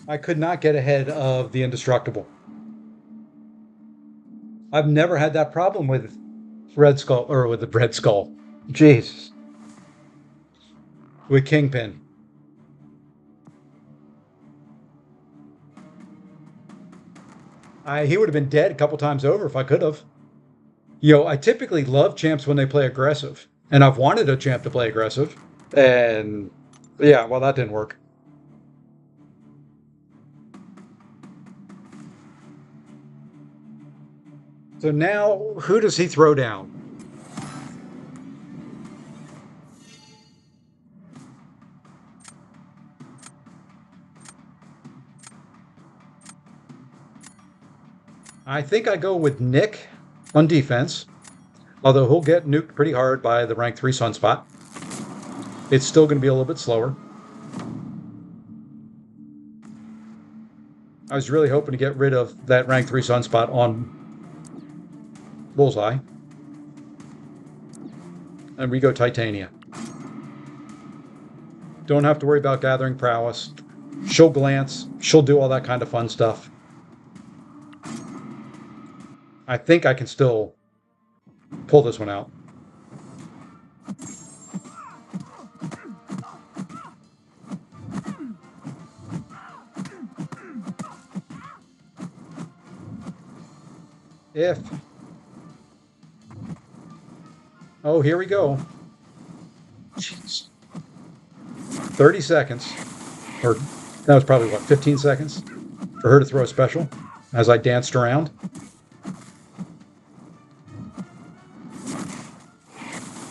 I could not get ahead of the Indestructible. I've never had that problem with Red Skull, or with the Red Skull. Jesus. With Kingpin. He would have been dead a couple times over if I could have. I typically love champs when they play aggressive. And I've wanted a champ to play aggressive. And yeah, well, that didn't work. So now, who does he throw down? I think I go with Nick on defense, although he'll get nuked pretty hard by the rank 3 Sunspot. It's still going to be a little bit slower. I was really hoping to get rid of that rank 3 Sunspot on Bullseye. And we go Titania. Don't have to worry about gathering prowess. She'll glance. She'll do all that kind of fun stuff. I think I can still pull this one out. If. Oh, here we go. Jeez. 30 seconds. Or that was probably, what, 15 seconds? For her to throw a special as I danced around.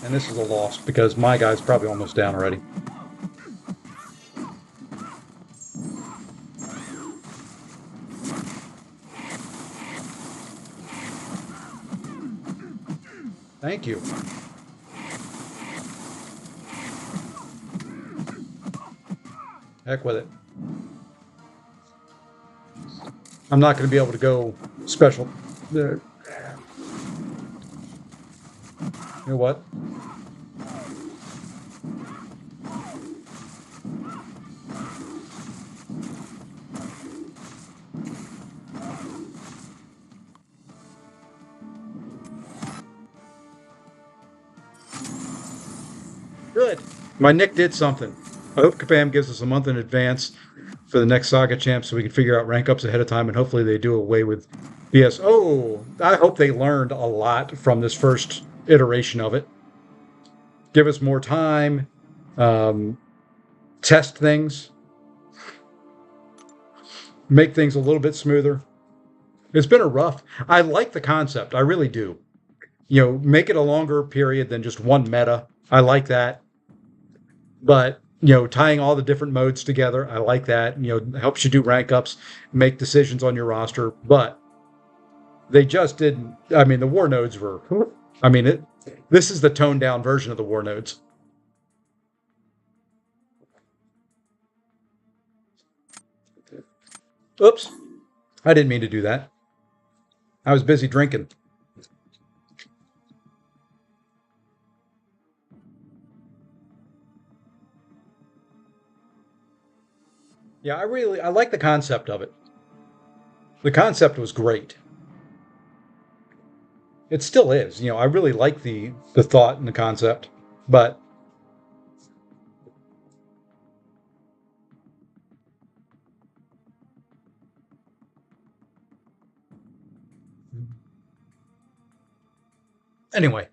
And this is a loss because my guy's probably almost down already. Thank you. Heck with it. I'm not going to be able to go special. You know what? Good. My Nick did something. I hope Kabam gives us a month in advance for the next Saga champ so we can figure out rank ups ahead of time, and hopefully they do away with BS. Oh, I hope they learned a lot from this first iteration of it. Give us more time, test things, make things a little bit smoother. It's been a rough. I like the concept. I really do. Make it a longer period than just one meta. I like that. But tying all the different modes together, I like that. Helps you do rank ups, make decisions on your roster. But they just didn't. I mean, the war nodes were. I mean, this is the toned down version of the war nodes. Oops, I didn't mean to do that. I was busy drinking. Yeah, I like the concept of it. The concept was great. It still is. I really like the thought and the concept, but anyway.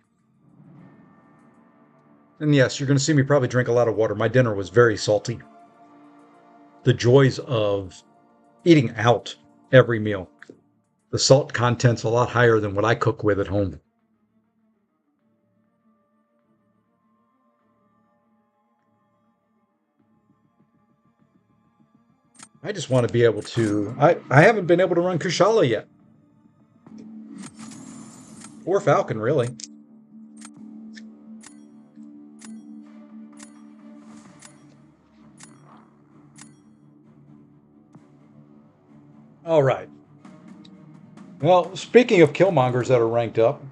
And yes, you're going to see me probably drink a lot of water. My dinner was very salty. The joys of eating out every meal. The salt content's a lot higher than what I cook with at home. I just want to be able to. I haven't been able to run Kushala yet. Or Falcon, really. All right. Well, speaking of Killmongers that are ranked up,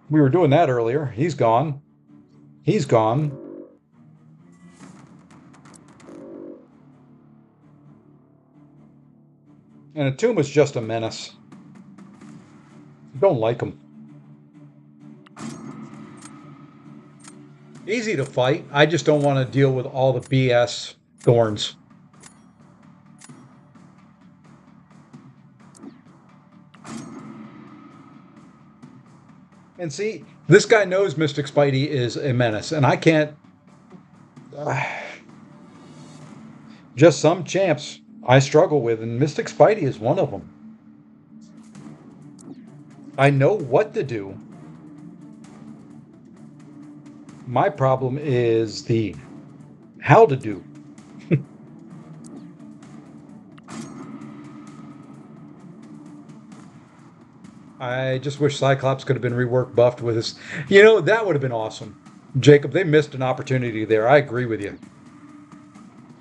we were doing that earlier. He's gone. He's gone. And Atuma's just a menace. Don't like him. Easy to fight. I just don't want to deal with all the BS thorns. And see, this guy knows Mystic Spidey is a menace, and I can't. Just some champs I struggle with, and Mystic Spidey is one of them. I know what to do. My problem is the how to do. I just wish Cyclops could have been reworked, buffed with his. That would have been awesome. Jacob, they missed an opportunity there. I agree with you.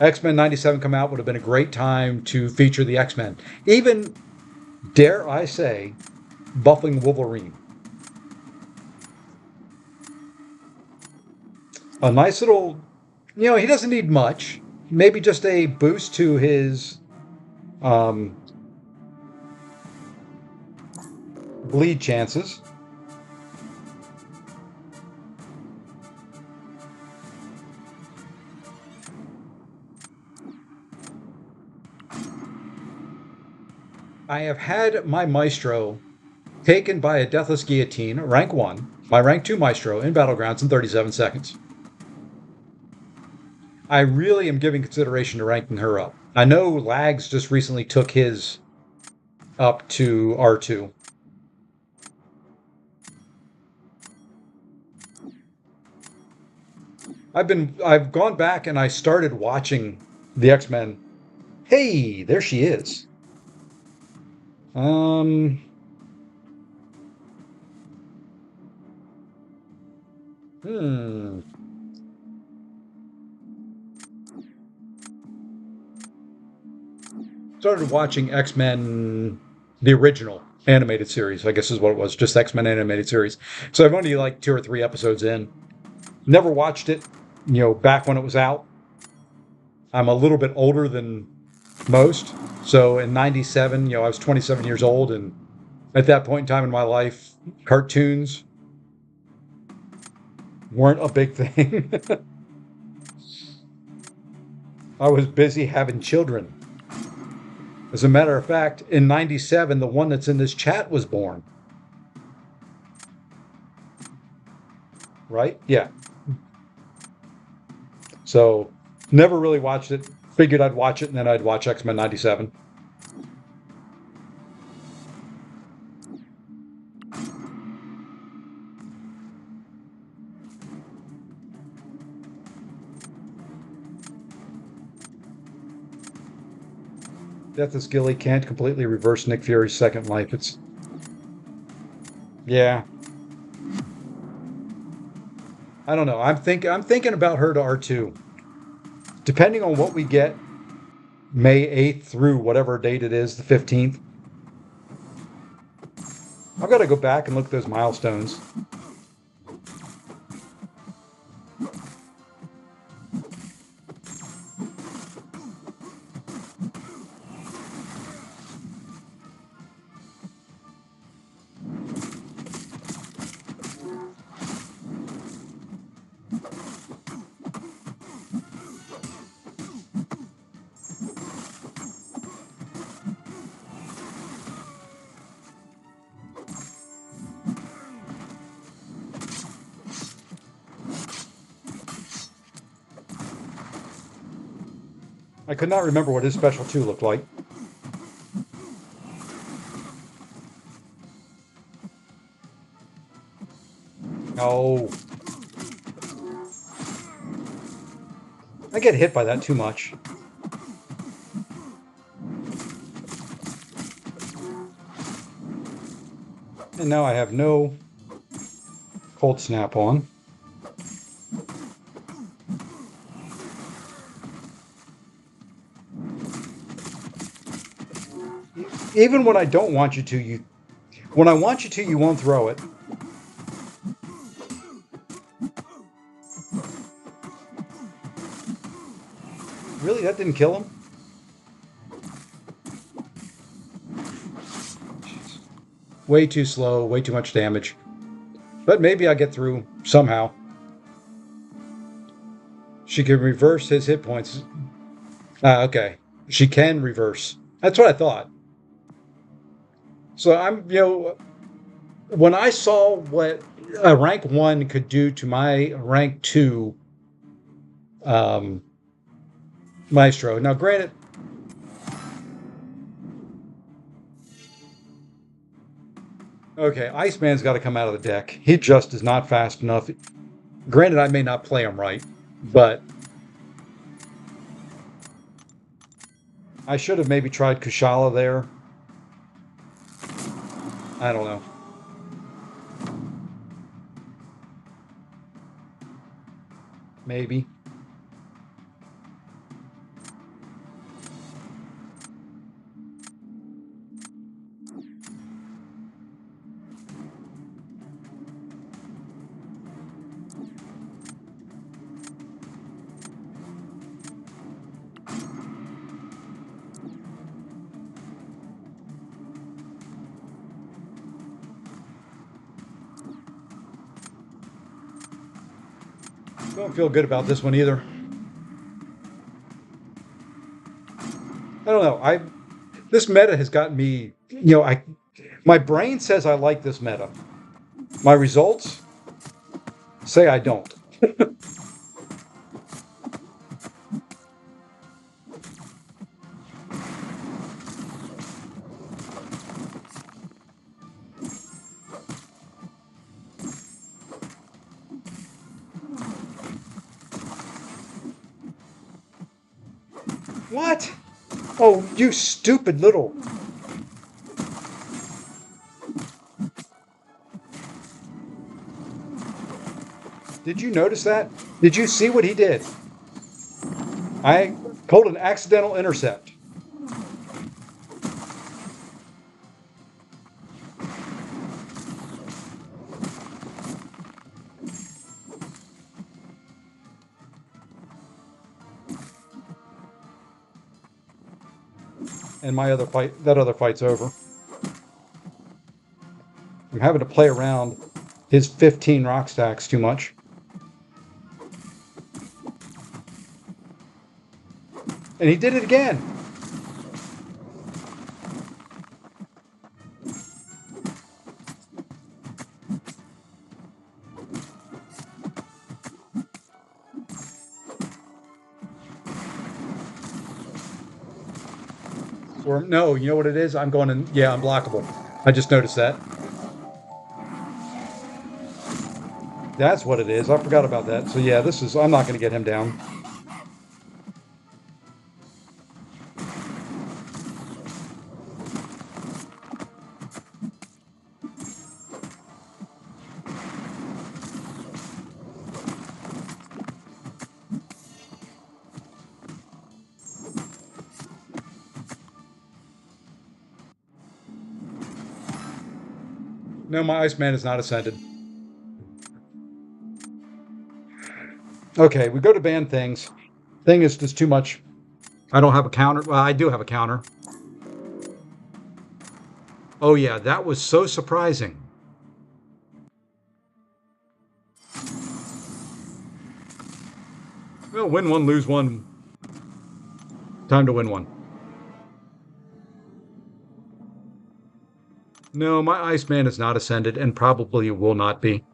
X-Men 97 come out would have been a great time to feature the X-Men. Even, dare I say, buffing Wolverine. A nice little, he doesn't need much. Maybe just a boost to his um, bleed chances. I have had my Maestro taken by a Deathless Guillotine, rank 1, my rank 2 Maestro in Battlegrounds in 37 seconds. I really am giving consideration to ranking her up. I know Lags just recently took his up to R2. I've gone back and I started watching the X-Men. Hey, there she is. Hmm. Started watching X-Men, the original animated series, I guess is what it was, just X-Men animated series. So I've only like 2 or 3 episodes in. Never watched it, back when it was out. I'm a little bit older than most. So in 97, I was 27 years old. And at that point in time in my life, cartoons weren't a big thing. I was busy having children. As a matter of fact, in 97, the one that's in this chat was born. Right? Yeah. So never really watched it. Figured I'd watch it and then I'd watch X-Men 97. Death is Gilly can't completely reverse Nick Fury's second life. Yeah. I don't know. I'm thinking about her to R2. Depending on what we get May 8th through whatever date it is, the 15th. I've got to go back and look at those milestones. I could not remember what his special 2 looked like. Oh. I get hit by that too much. And now I have no cold snap on. Even when I don't want you to, when I want you to, you won't throw it. Really, that didn't kill him? Way too slow, way too much damage. But maybe I'll get through somehow. She can reverse his hit points. Ah, okay. She can reverse. That's what I thought. So when I saw what a rank 1 could do to my rank 2 um, Maestro. Now, granted, okay, Iceman's got to come out of the deck. He just is not fast enough. Granted, I may not play him right, but I should have maybe tried Kushala there. I don't know. Maybe. Don't feel good about this one either. I don't know. This meta has gotten me, my brain says I like this meta. My results say I don't. What? Oh, you stupid little. Did you notice that? Did you see what he did? I called an accidental intercept. And that other fight's over. I'm having to play around his 15 rock stacks too much. And he did it again. Or no, you know what it is? I'm going in. Yeah, unblockable. I just noticed that. That's what it is. I forgot about that. So yeah, I'm not going to get him down. No, my Iceman is not ascended. Okay, we go to ban things. Thing is just too much. I don't have a counter. Well, I do have a counter. Oh yeah, that was so surprising. Well, win one, lose one. Time to win one. No, my Iceman is not ascended and probably will not be.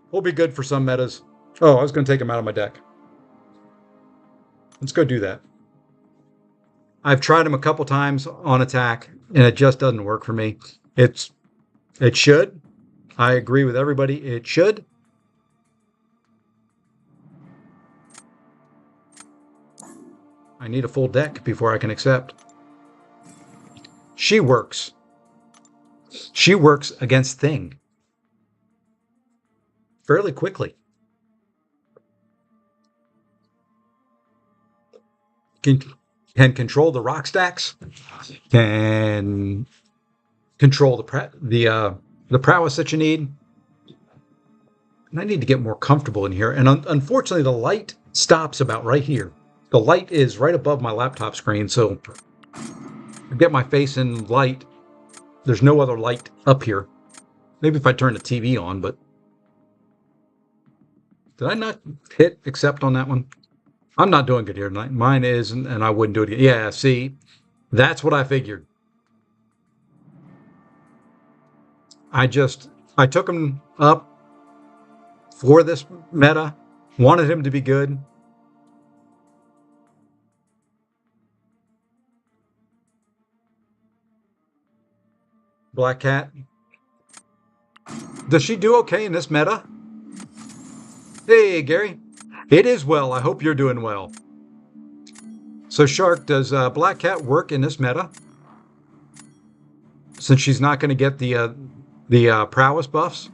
Will be good for some metas. Oh, I was going to take him out of my deck. Let's go do that. I've tried him a couple times on attack, and it just doesn't work for me. It should. I agree with everybody. It should. I need a full deck before I can accept. She works. She works against Thing fairly quickly. can, can control the rock stacks, can control the prowess that you need. And I need to get more comfortable in here. And unfortunately, the light stops about right here. The light is right above my laptop screen, so to get my face in light, there's no other light up here. Maybe if I turn the TV on, but did I not hit accept on that one? I'm not doing good here tonight. Mine is, and I wouldn't do it again. Yeah, see, that's what I figured. I took him up for this meta, wanted him to be good. Black Cat. Does she do okay in this meta? Hey, Gary. It is well. I hope you're doing well. So, Shark, does Black Cat work in this meta? Since she's not going to get the prowess buffs?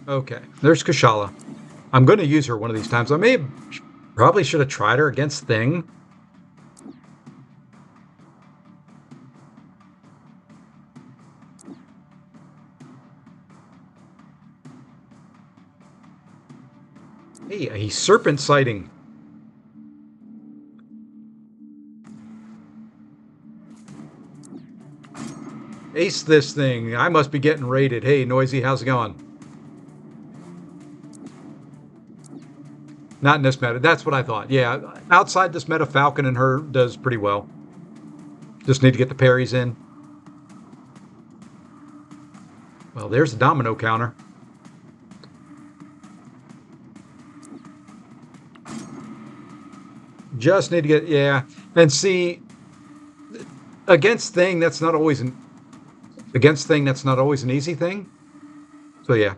Okay, there's Kushala. I'm going to use her one of these times. Probably should have tried her against Thing. Hey, he's serpent sighting. Ace this thing. I must be getting raided. Hey, Noisy, how's it going? Not in this meta. That's what I thought. Yeah, outside this meta, Falcon and her does pretty well. Just need to get the parries in. Well, there's the domino counter. Just need to get, yeah. And see, against Thing, that's not always an easy thing. So yeah.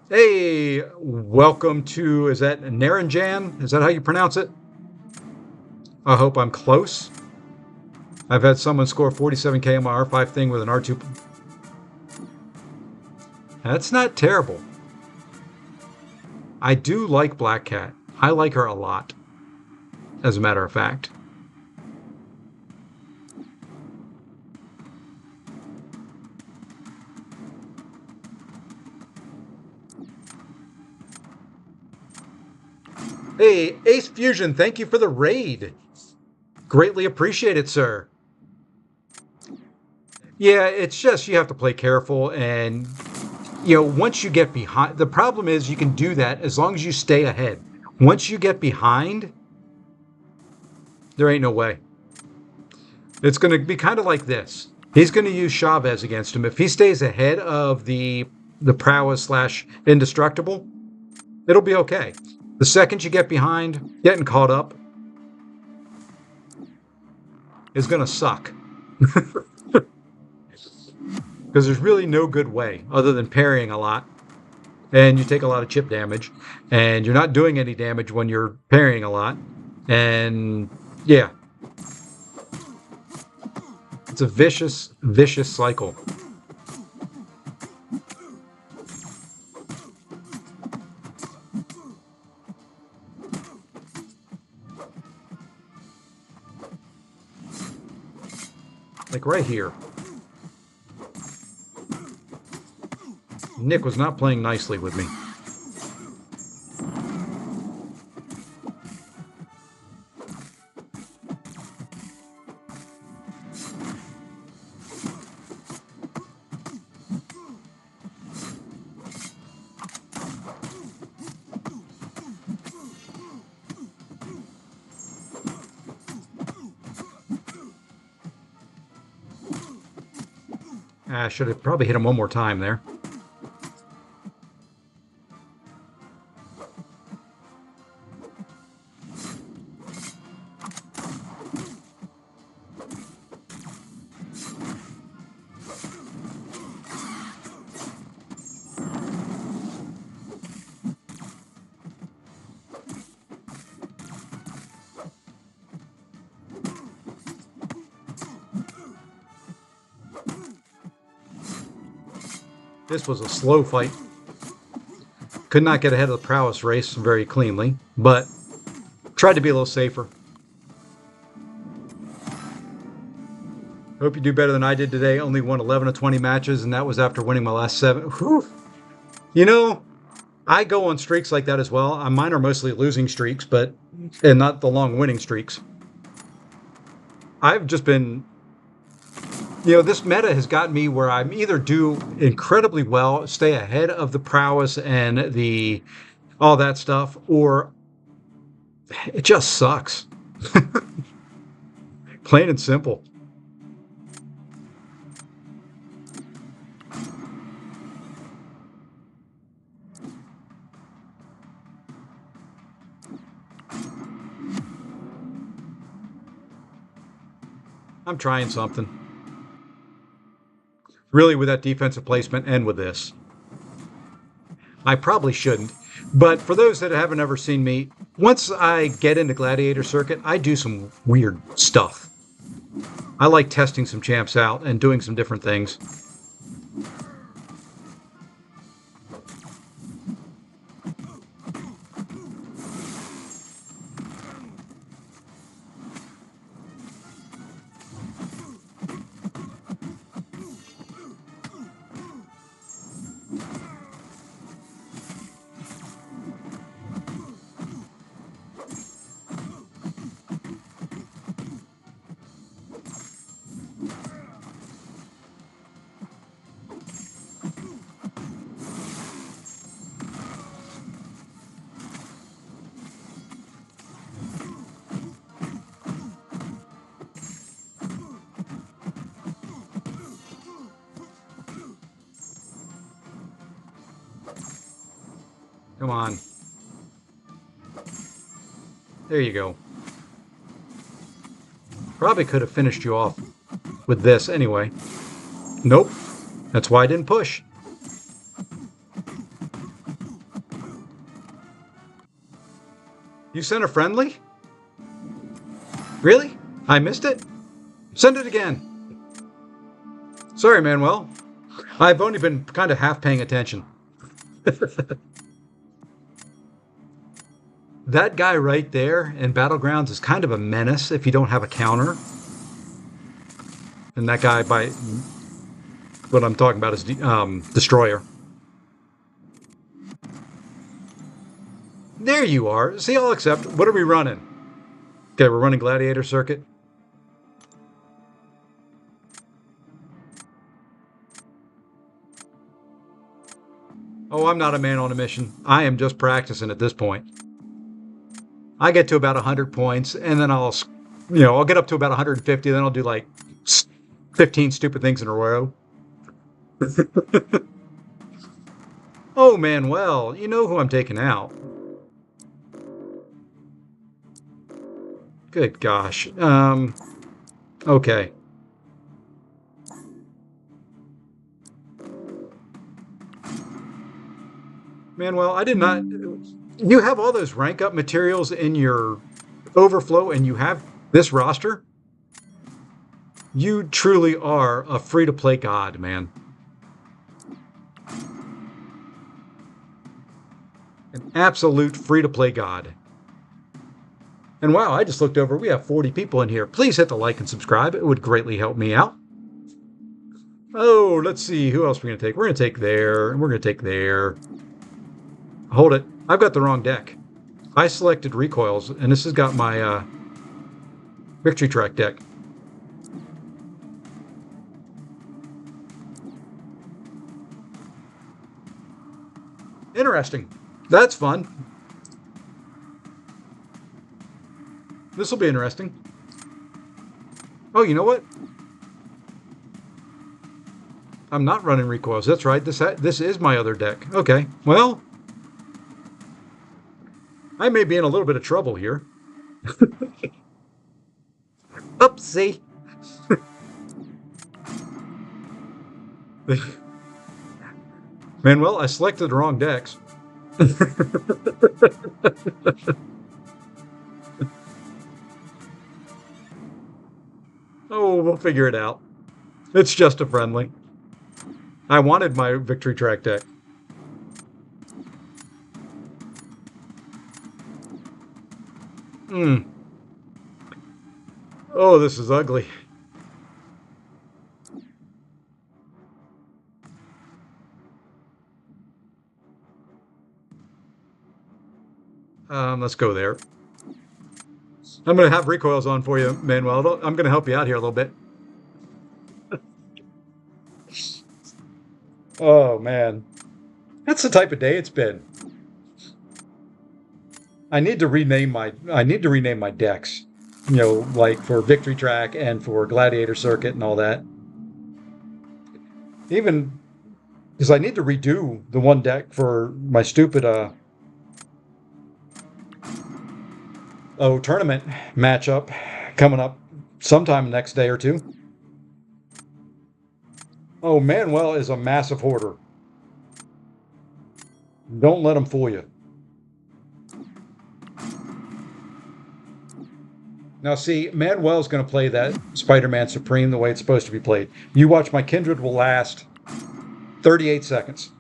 Hey, welcome to, is that Naranjan? Is that how you pronounce it? I hope I'm close. I've had someone score 47k on my R5 thing with an R2. That's not terrible. I do like Black Cat. I like her a lot, as a matter of fact. Hey, Ace Fusion, thank you for the raid. Greatly appreciate it, sir. Yeah, it's just you have to play careful, and once you get behind, the problem is you can do that as long as you stay ahead. Once you get behind, there ain't no way. It's going to be kind of like this. He's going to use Chavez against him. If he stays ahead of the prowess / indestructible, it'll be okay. The second you get behind, getting caught up is going to suck. Because there's really no good way other than parrying a lot. And you take a lot of chip damage. And you're not doing any damage when you're parrying a lot. And yeah. It's a vicious, vicious cycle. Like right here. Nick was not playing nicely with me. I should have probably hit him one more time there. This was a slow fight. Could not get ahead of the prowess race very cleanly, but tried to be a little safer. Hope you do better than I did today. Only won 11 of 20 matches, and that was after winning my last 7. Whew. You know, I go on streaks like that as well. Mine are mostly losing streaks, and not the long winning streaks. I've just been, this meta has got me where I'm either do incredibly well, stay ahead of the prowess and all that stuff, or it just sucks. Plain and simple. I'm trying something. Really, with that defensive placement and with this. I probably shouldn't. But for those that haven't ever seen me, once I get into Gladiator Circuit, I do some weird stuff. I like testing some champs out and doing some different things. Come on. There you go. Probably could have finished you off with this anyway. Nope. That's why I didn't push. You sent a friendly? Really? I missed it? Send it again. Sorry, Manuel. I've only been kind of half paying attention. That guy right there in Battlegrounds is kind of a menace if you don't have a counter. And that guy, by what I'm talking about, is Destroyer. There you are. See, I'll accept. What are we running? Okay, we're running Gladiator Circuit. Oh, I'm not a man on a mission. I am just practicing at this point. I get to about 100 points, and then I'll get up to about 150, then I'll do like 15 stupid things in a row. Oh, Manuel, you know who I'm taking out. Good gosh. Okay. Manuel, I did not... You have all those rank up materials in your overflow and you have this roster? You truly are a free-to-play god, man. An absolute free-to-play god. And wow, I just looked over. We have 40 people in here. Please hit the like and subscribe. It would greatly help me out. Oh, let's see. Who else we're going to take? We're going to take there, and we're going to take there. Hold it. I've got the wrong deck. I selected recoils, and this has got my Victory Track deck. Interesting. That's fun. This will be interesting. Oh, you know what? I'm not running recoils. That's right. This is my other deck. Okay. Well, I may be in a little bit of trouble here. Oopsie. Manuel, I selected the wrong decks. Oh, we'll figure it out. It's just a friendly. I wanted my victory track deck. Hmm. Oh, this is ugly. Let's go there. I'm going to have recoils on for you, Manuel. I'm going to help you out here a little bit. Oh, man. That's the type of day it's been. I need to rename my decks. You know, like for Victory Track and for Gladiator Circuit and all that. Even because I need to redo the one deck for my stupid tournament matchup coming up sometime next day or two. Oh, Manuel is a massive hoarder. Don't let him fool you. Now, see, Manuel's going to play that Spider-Man Supreme the way it's supposed to be played. You watch, my Kindred will last 38 seconds.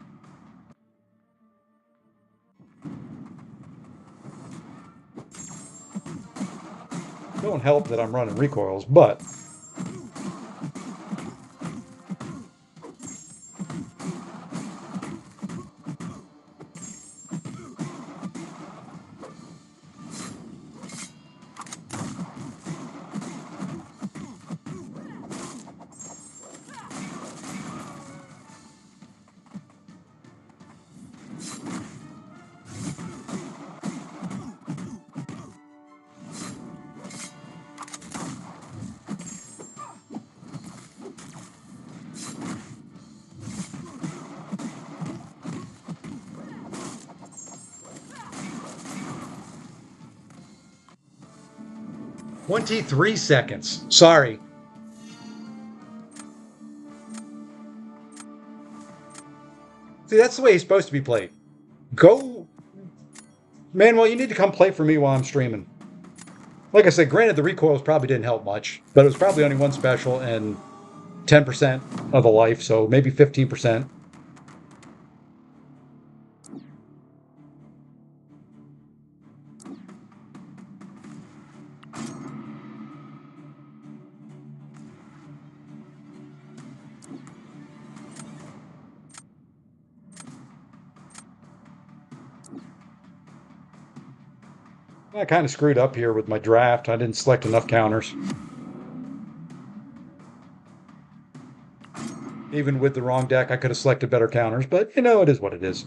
Don't help that I'm running recoils, but $23. Sorry. See, that's the way he's supposed to be played. Go, Manuel, you need to come play for me while I'm streaming. Like I said, granted, the recoils probably didn't help much, but it was probably only one special and 10% of the life, so maybe 15%. I kind of screwed up here with my draft. I didn't select enough counters. Even with the wrong deck, I could have selected better counters, but you know, it is what it is.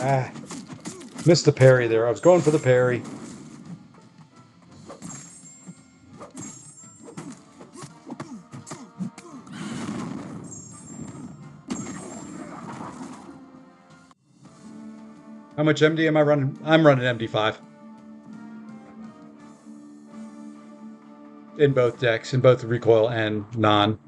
Ah, missed the parry there. I was going for the parry. How much MD am I running? I'm running MD5. In both decks, in both recoil and non.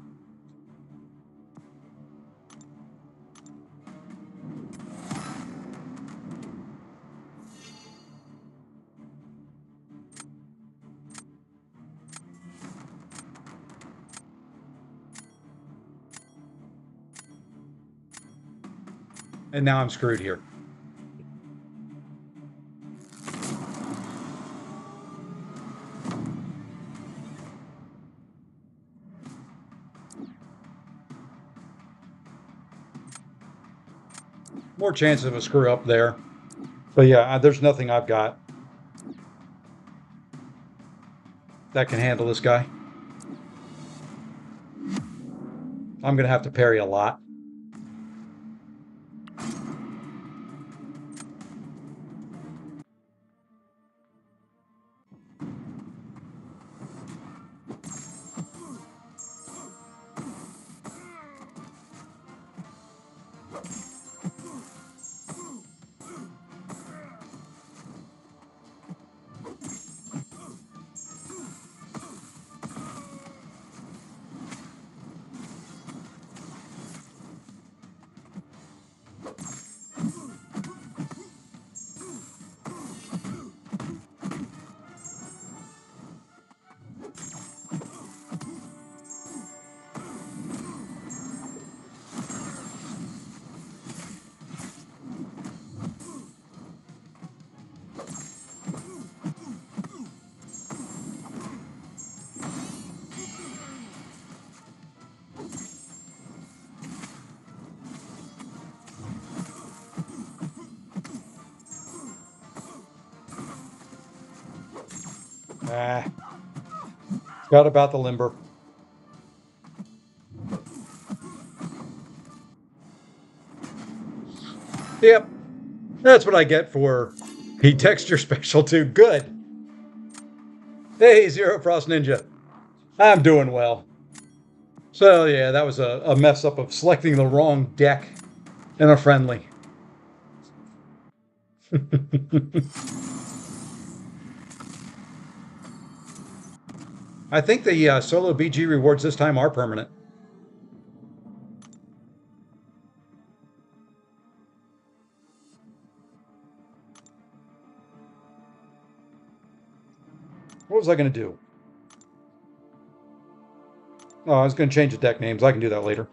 And now I'm screwed here. More chance of a screw up there. But yeah, there's nothing I've got that can handle this guy. I'm going to have to parry a lot. Ah, forgot about the limber. Yep, that's what I get for he texture special too. Good. Hey, Zero Frost Ninja. I'm doing well. So yeah, that was a mess up of selecting the wrong deck in a friendly. I think the solo BG rewards this time are permanent. What was I going to do? Oh, I was going to change the deck names. I can do that later.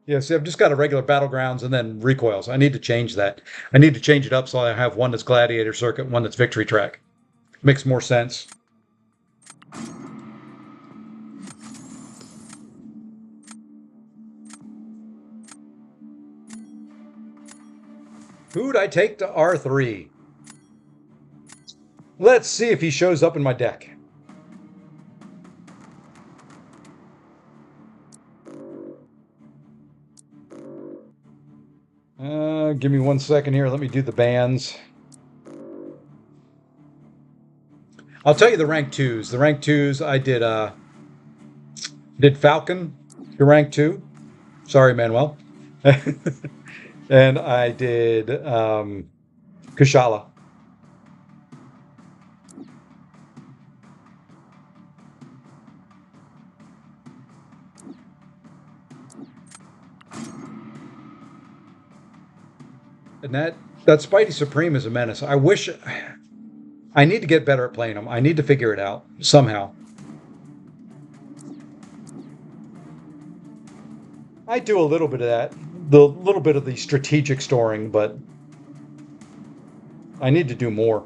Yeah, see, I've just got a regular Battlegrounds and then recoils. I need to change that. I need to change it up so I have one that's Gladiator Circuit, one that's Victory Track. Makes more sense. Who'd I take to R3? Let's see if he shows up in my deck. Give me 1 second here. Let me do the bands. I'll tell you the rank twos. The rank twos I did Falcon to rank 2. Sorry, Manuel. And I did Kushala. And that Spidey Supreme is a menace. I need to get better at playing them. I need to figure it out somehow. I do a little bit of that, the little bit of the strategic storing, but I need to do more.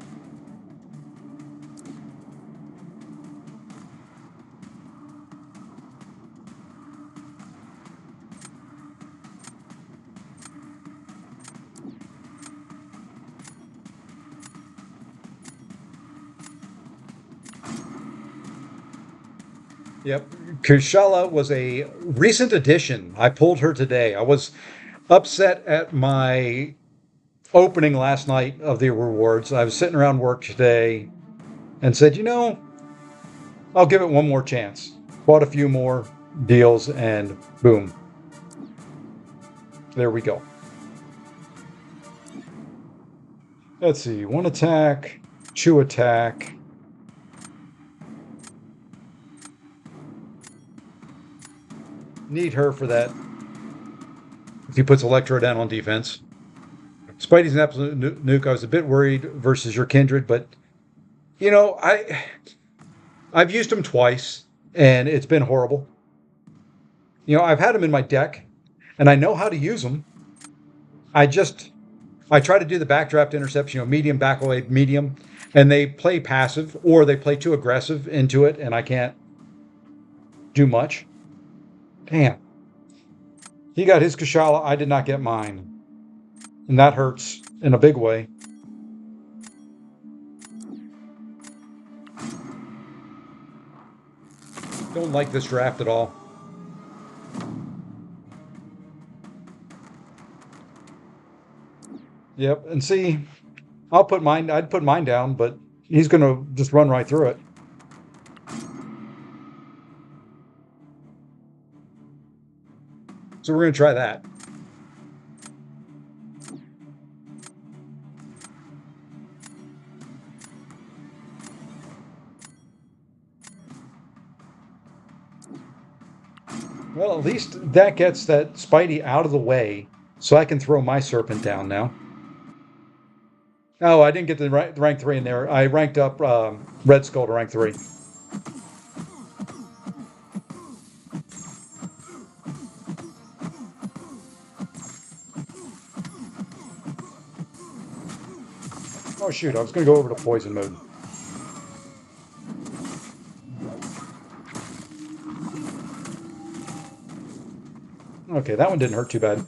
Yep. Kushala was a recent addition. I pulled her today. I was upset at my opening last night of the rewards. I was sitting around work today and said, I'll give it one more chance. Bought a few more deals and boom. There we go. Let's see. 1 attack, 2 attack. Need her for that. If he puts Electro down on defense. Spidey's an absolute nuke. I was a bit worried versus your Kindred, but I've used him twice and it's been horrible. I've had him in my deck and I know how to use them. I try to do the backdraft interception, medium, back away, medium, and they play passive or they play too aggressive into it and I can't do much. Damn. He got his Kushala. I did not get mine. And that hurts in a big way. Don't like this draft at all. Yep, and see, I'd put mine down, but he's going to just run right through it. So we're going to try that. Well, at least that gets that Spidey out of the way, so I can throw my Serpent down now. Oh, I didn't get the rank 3 in there. I ranked up Red Skull to rank 3. Oh shoot, I was going to go over to poison mode. Okay, that one didn't hurt too bad.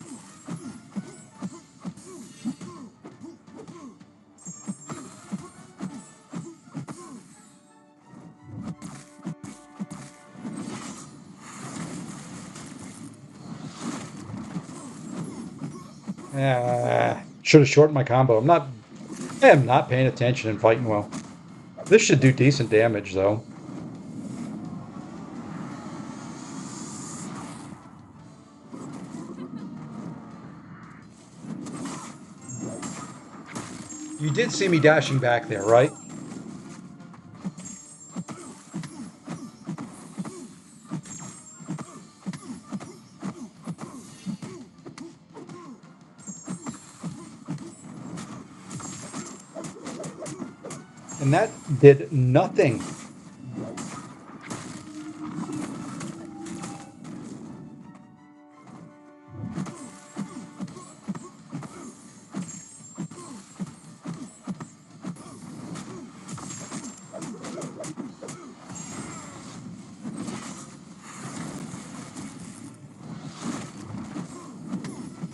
Should have shortened my combo. I am not paying attention and fighting well. This should do decent damage, though. You did see me dashing back there, right? And that did nothing.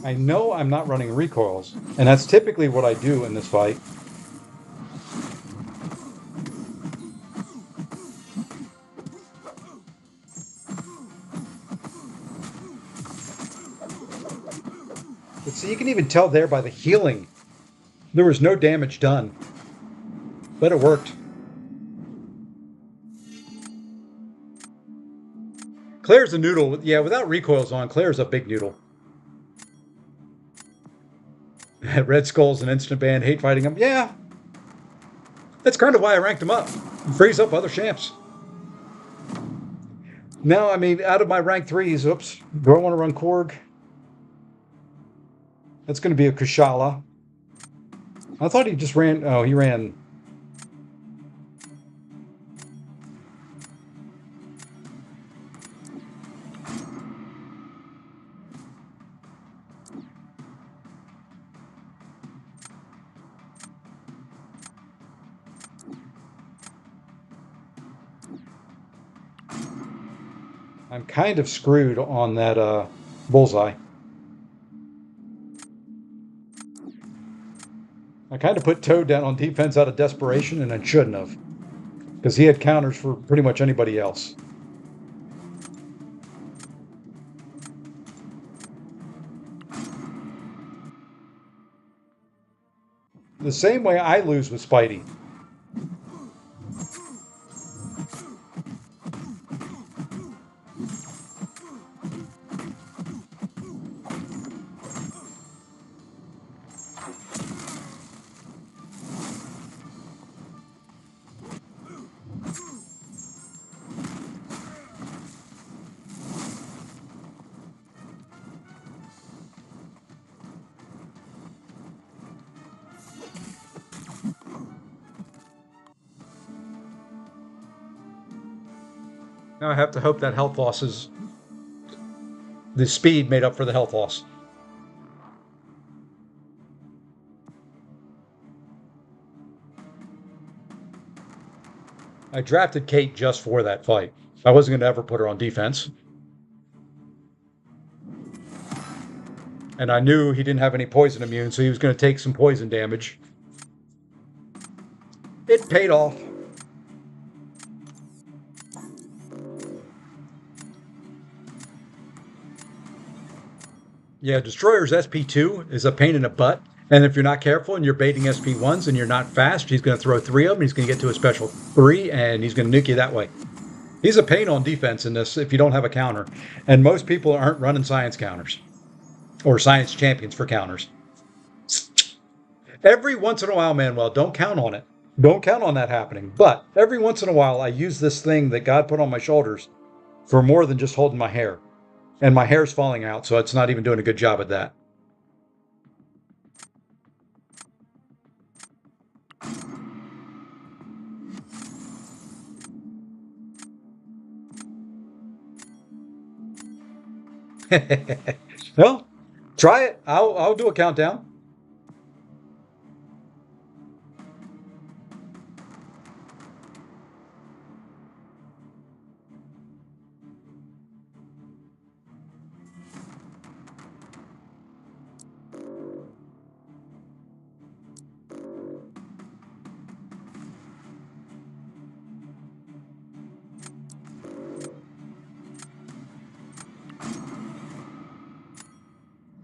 I know I'm not running recoils, and that's typically what I do in this fight. But see, you can even tell there by the healing. There was no damage done, but it worked. Claire's a noodle. Yeah, without recoils on, Claire's a big noodle. Red Skull's an instant ban. Hate fighting him. Yeah, that's kind of why I ranked him up. It frees up other champs. Now, I mean, out of my rank threes, oops, do I want to run Korg? That's going to be a Kushala. I thought he just ran. Oh, he ran. I'm kind of screwed on that bullseye. I kind of put Toad down on defense out of desperation, and I shouldn't have, because he had counters for pretty much anybody else. The same way I lose with Spidey. Now I have to hope that health loss is the speed made up for the health loss. I drafted Kate just for that fight. I wasn't going to ever put her on defense. And I knew he didn't have any poison immune, so he was going to take some poison damage. It paid off. Yeah, Destroyer's SP2 is a pain in the butt. And if you're not careful and you're baiting SP1s and you're not fast, he's going to throw three of them. He's going to get to a special three, and he's going to nuke you that way. He's a pain on defense in this if you don't have a counter. And most people aren't running science counters or science champions for counters. Every once in a while, Manuel, don't count on it. Don't count on that happening. But every once in a while, I use this thing that God put on my shoulders for more than just holding my hair. And my hair's falling out, so it's not even doing a good job at that. Well, try it. I'll do a countdown.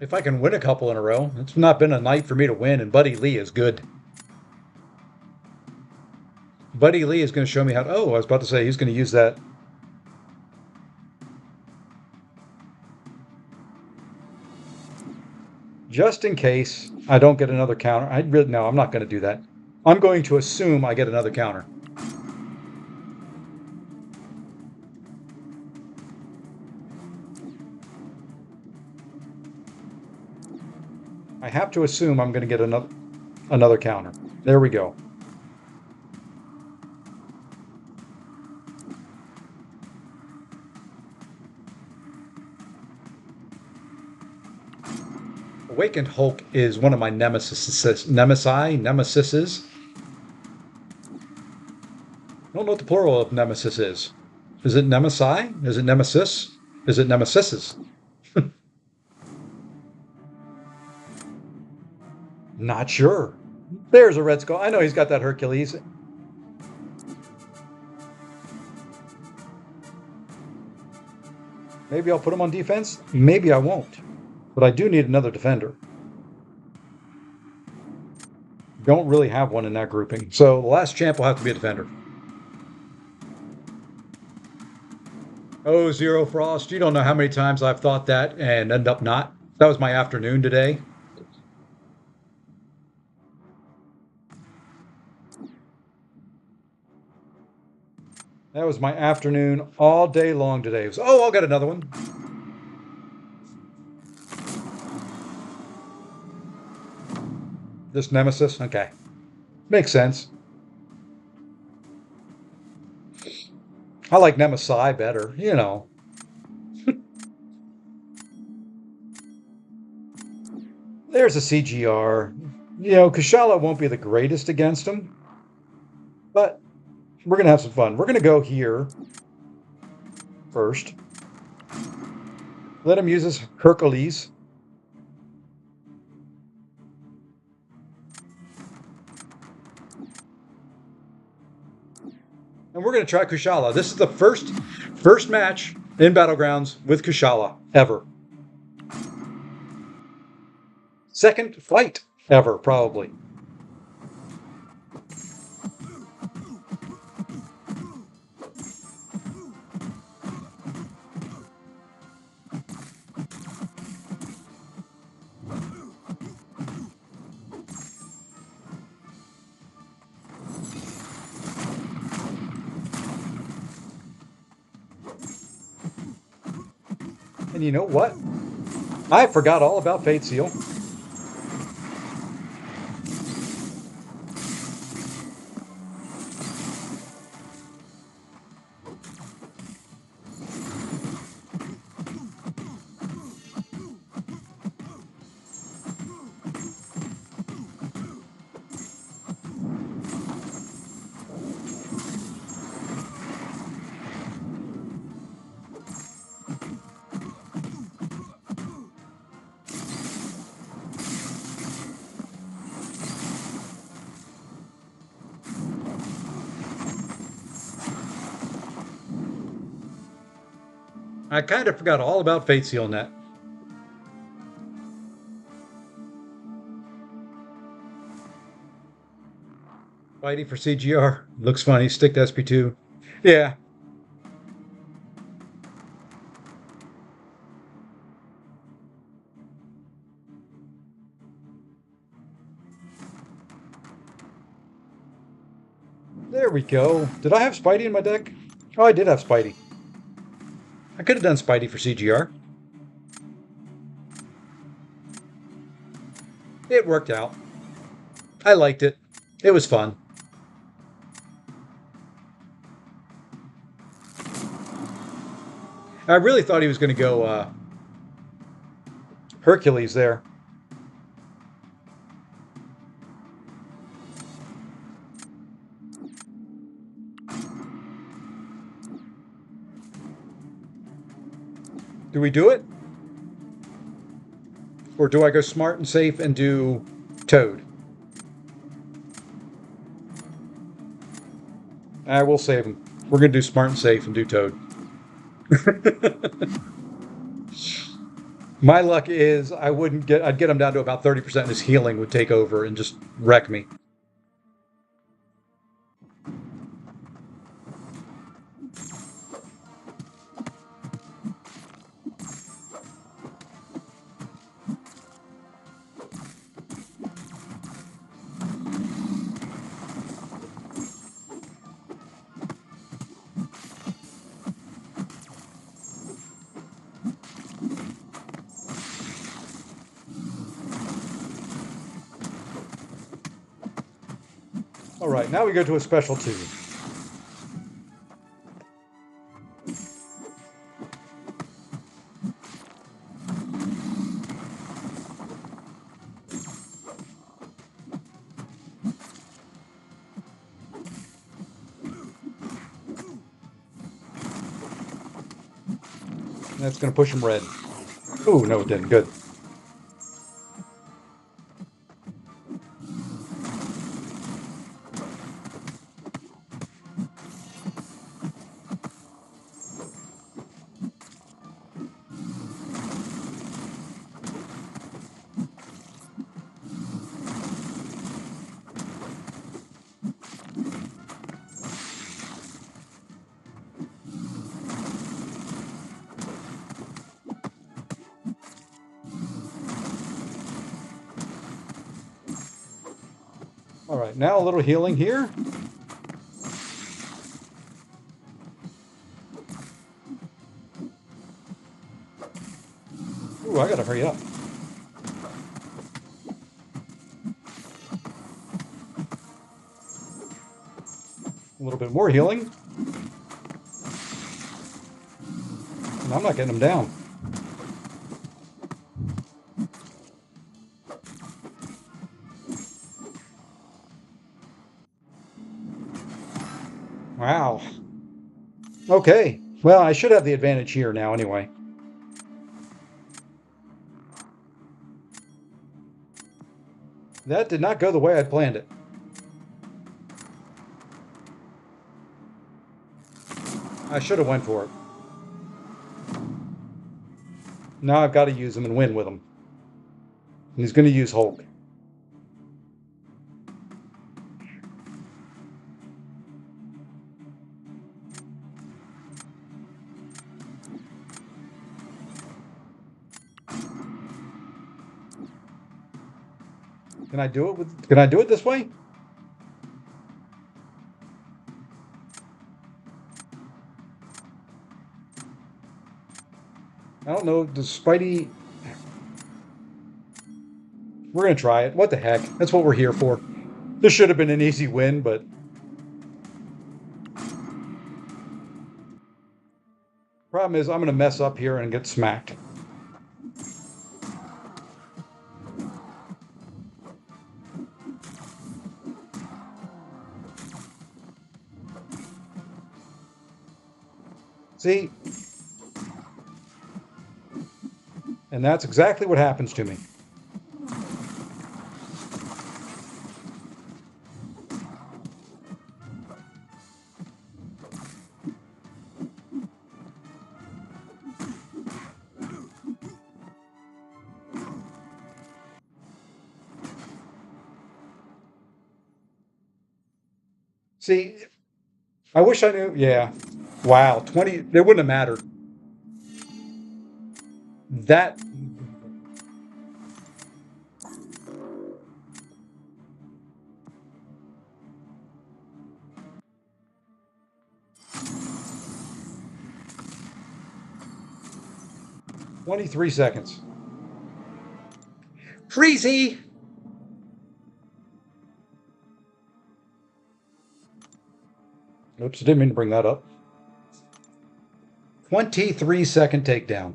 If I can win a couple in a row. It's not been a night for me to win, and Buddy Lee is good. Buddy Lee is going to show me how to... Oh, I was about to say he's going to use that. Just in case I don't get another counter. No, I'm not going to do that. I'm going to assume I get another counter. I have to assume I'm going to get another counter. There we go. Awakened Hulk is one of my nemesis. I don't know what the plural of nemesis is. Is it nemesi? Is it nemesis? Is it nemesises? Not sure. There's a Red Skull. I know he's got that Hercules. Maybe I'll put him on defense. Maybe I won't. But I do need another defender. Don't really have one in that grouping. So the last champ will have to be a defender. Oh, Zero Frost. You don't know how many times I've thought that and end up not. That was my afternoon today. That was my afternoon all day long today. Oh, I'll get another one. This Nemesis? Okay. Makes sense. I like Nemesi better, you know. There's a CGR. You know, Kushala won't be the greatest against him, but we're going to have some fun. We're going to go here first. Let him use his Hercules. And we're going to try Kushala. This is the first match in Battlegrounds with Kushala ever. Second fight ever, probably. And you know what? I forgot all about Fate Seal. I kind of forgot all about Fate Seal Net. Fighting for CGR. Looks funny. Stick to SP2. Yeah. There we go. Did I have Spidey in my deck? Oh, I did have Spidey. I could have done Spidey for CGR. It worked out. I liked it. It was fun. I really thought he was going to go Hercules there. Do we do it? Or do I go smart and safe and do Toad? I will save him. We're going to do smart and safe and do Toad. My luck is I'd get him down to about 30% and his healing would take over and just wreck me. All right, now we go to a special 2. That's going to push him red. Oh, no, it didn't. Good. All right, now a little healing here. Ooh, I gotta hurry up. A little bit more healing. And I'm not getting him down. Wow. Okay. Well, I should have the advantage here now anyway. That did not go the way I'd planned it. I should have went for it. Now I've got to use him and win with him. And he's going to use Hulk. Can I do it can I do it this way? I don't know. Does Spidey... We're going to try it. What the heck? That's what we're here for. This should have been an easy win, but... Problem is, I'm going to mess up here and get smacked. See? And that's exactly what happens to me. See, I wish I knew. Yeah. Wow. 20. It wouldn't have mattered. That. "23 seconds. Freezy! Oops, didn't mean to bring that up. 23-second takedown.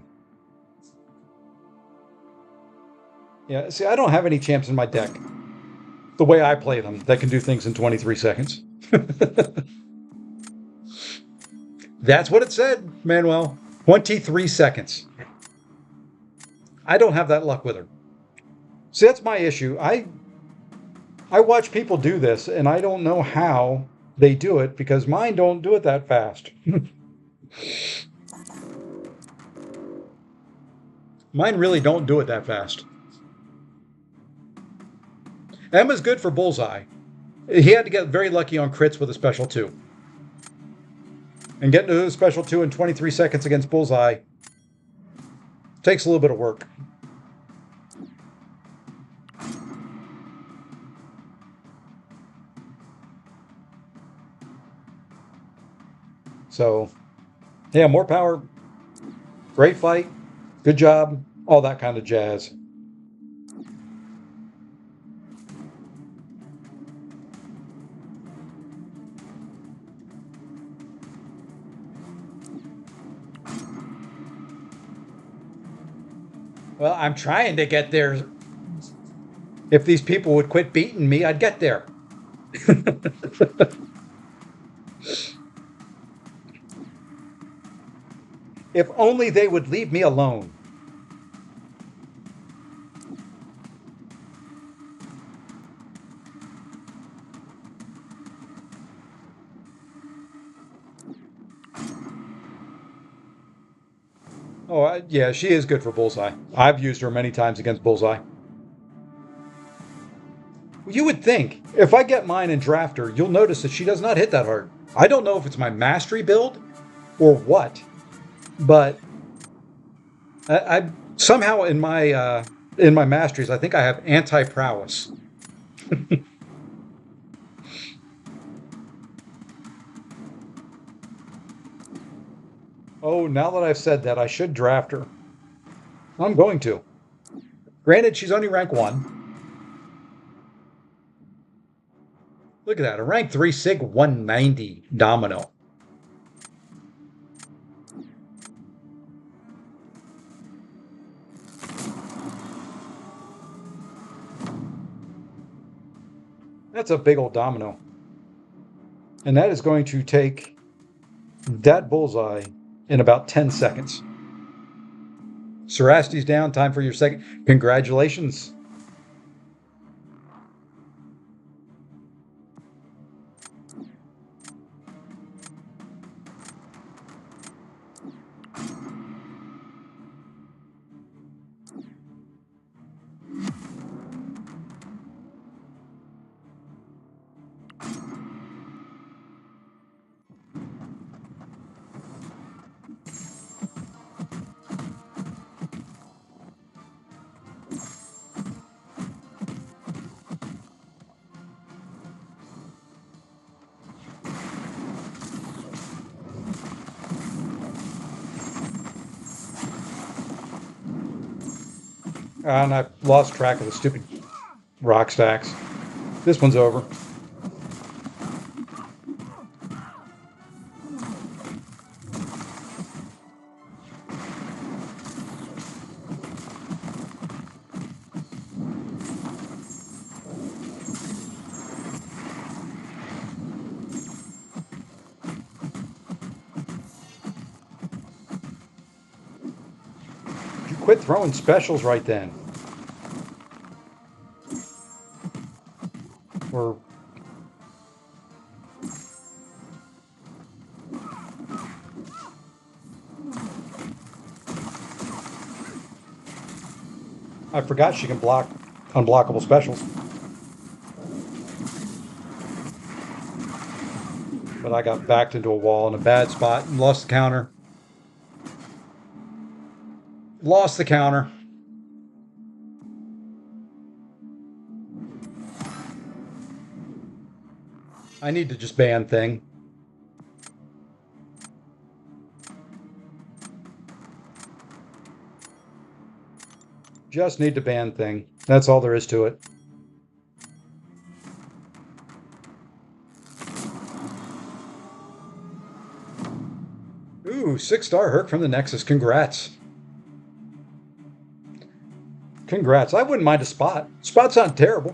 Yeah, see, I don't have any champs in my deck. The way I play them, that can do things in 23 seconds. That's what it said, Manuel. 23 seconds. I don't have that luck with her. See, that's my issue. I watch people do this, and I don't know how they do it because mine don't do it that fast. Mine really don't do it that fast. Emma's good for bullseye. He had to get very lucky on crits with a special 2. And getting to a special 2 in 23 seconds against bullseye takes a little bit of work. So, yeah, more power, great fight, good job, all that kind of jazz. Well, I'm trying to get there. If these people would quit beating me, I'd get there. If only they would leave me alone. Oh, yeah, she is good for bullseye. I've used her many times against bullseye. You would think, if I get mine and draft her, you'll notice that she does not hit that hard. I don't know if it's my mastery build or what, but I somehow in my masteries, I think I have anti prowess. Oh, now that I've said that, I should draft her. I'm going to. Granted, she's only rank 1. Look at that, a rank 3 Sig 190 Domino. That's a big old domino. And that is going to take that bullseye in about 10 seconds. Serasti's down. Time for your second. Congratulations. And I lost track of the stupid rock stacks. This one's over. You quit throwing specials right then. Or I forgot she can block unblockable specials. But I got backed into a wall in a bad spot and lost the counter. Lost the counter. I need to just ban thing. Just need to ban thing. That's all there is to it. Ooh, 6-star Herc from the Nexus. Congrats. Congrats. I wouldn't mind a spot. Spot's not terrible.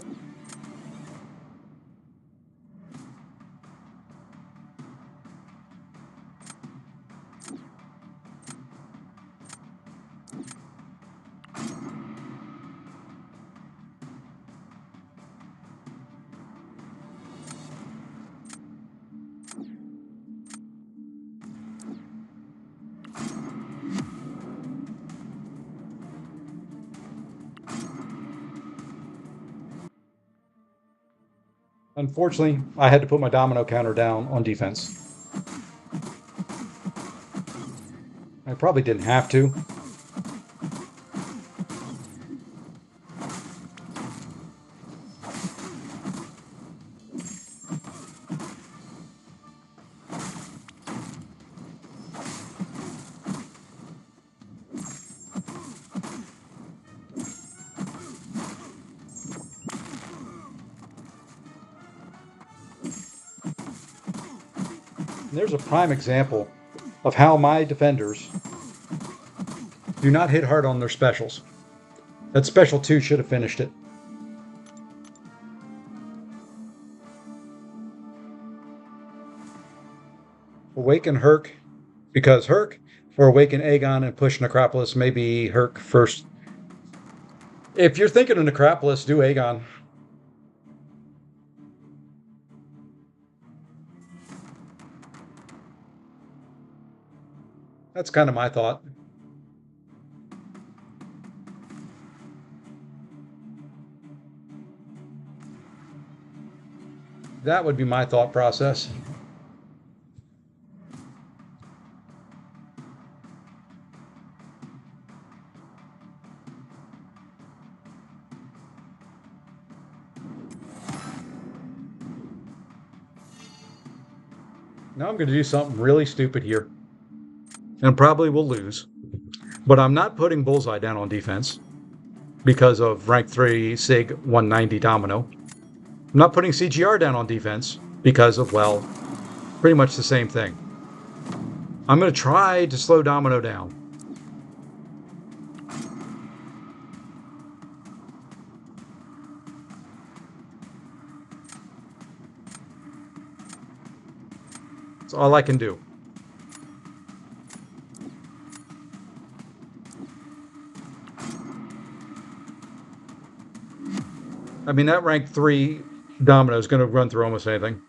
Unfortunately, I had to put my domino counter down on defense. I probably didn't have to. And there's a prime example of how my defenders do not hit hard on their specials. That special 2 should have finished it. Awaken Herc, because Herc, or awaken Aegon and push Necropolis, maybe Herc first. If you're thinking of Necropolis, do Aegon. That's kind of my thought. That would be my thought process. Now I'm going to do something really stupid here. And probably will lose. But I'm not putting Bullseye down on defense because of rank 3 SIG 190 Domino. I'm not putting CGR down on defense because of, well, pretty much the same thing. I'm going to try to slow Domino down. That's all I can do. I mean, that rank 3 Domino is going to run through almost anything.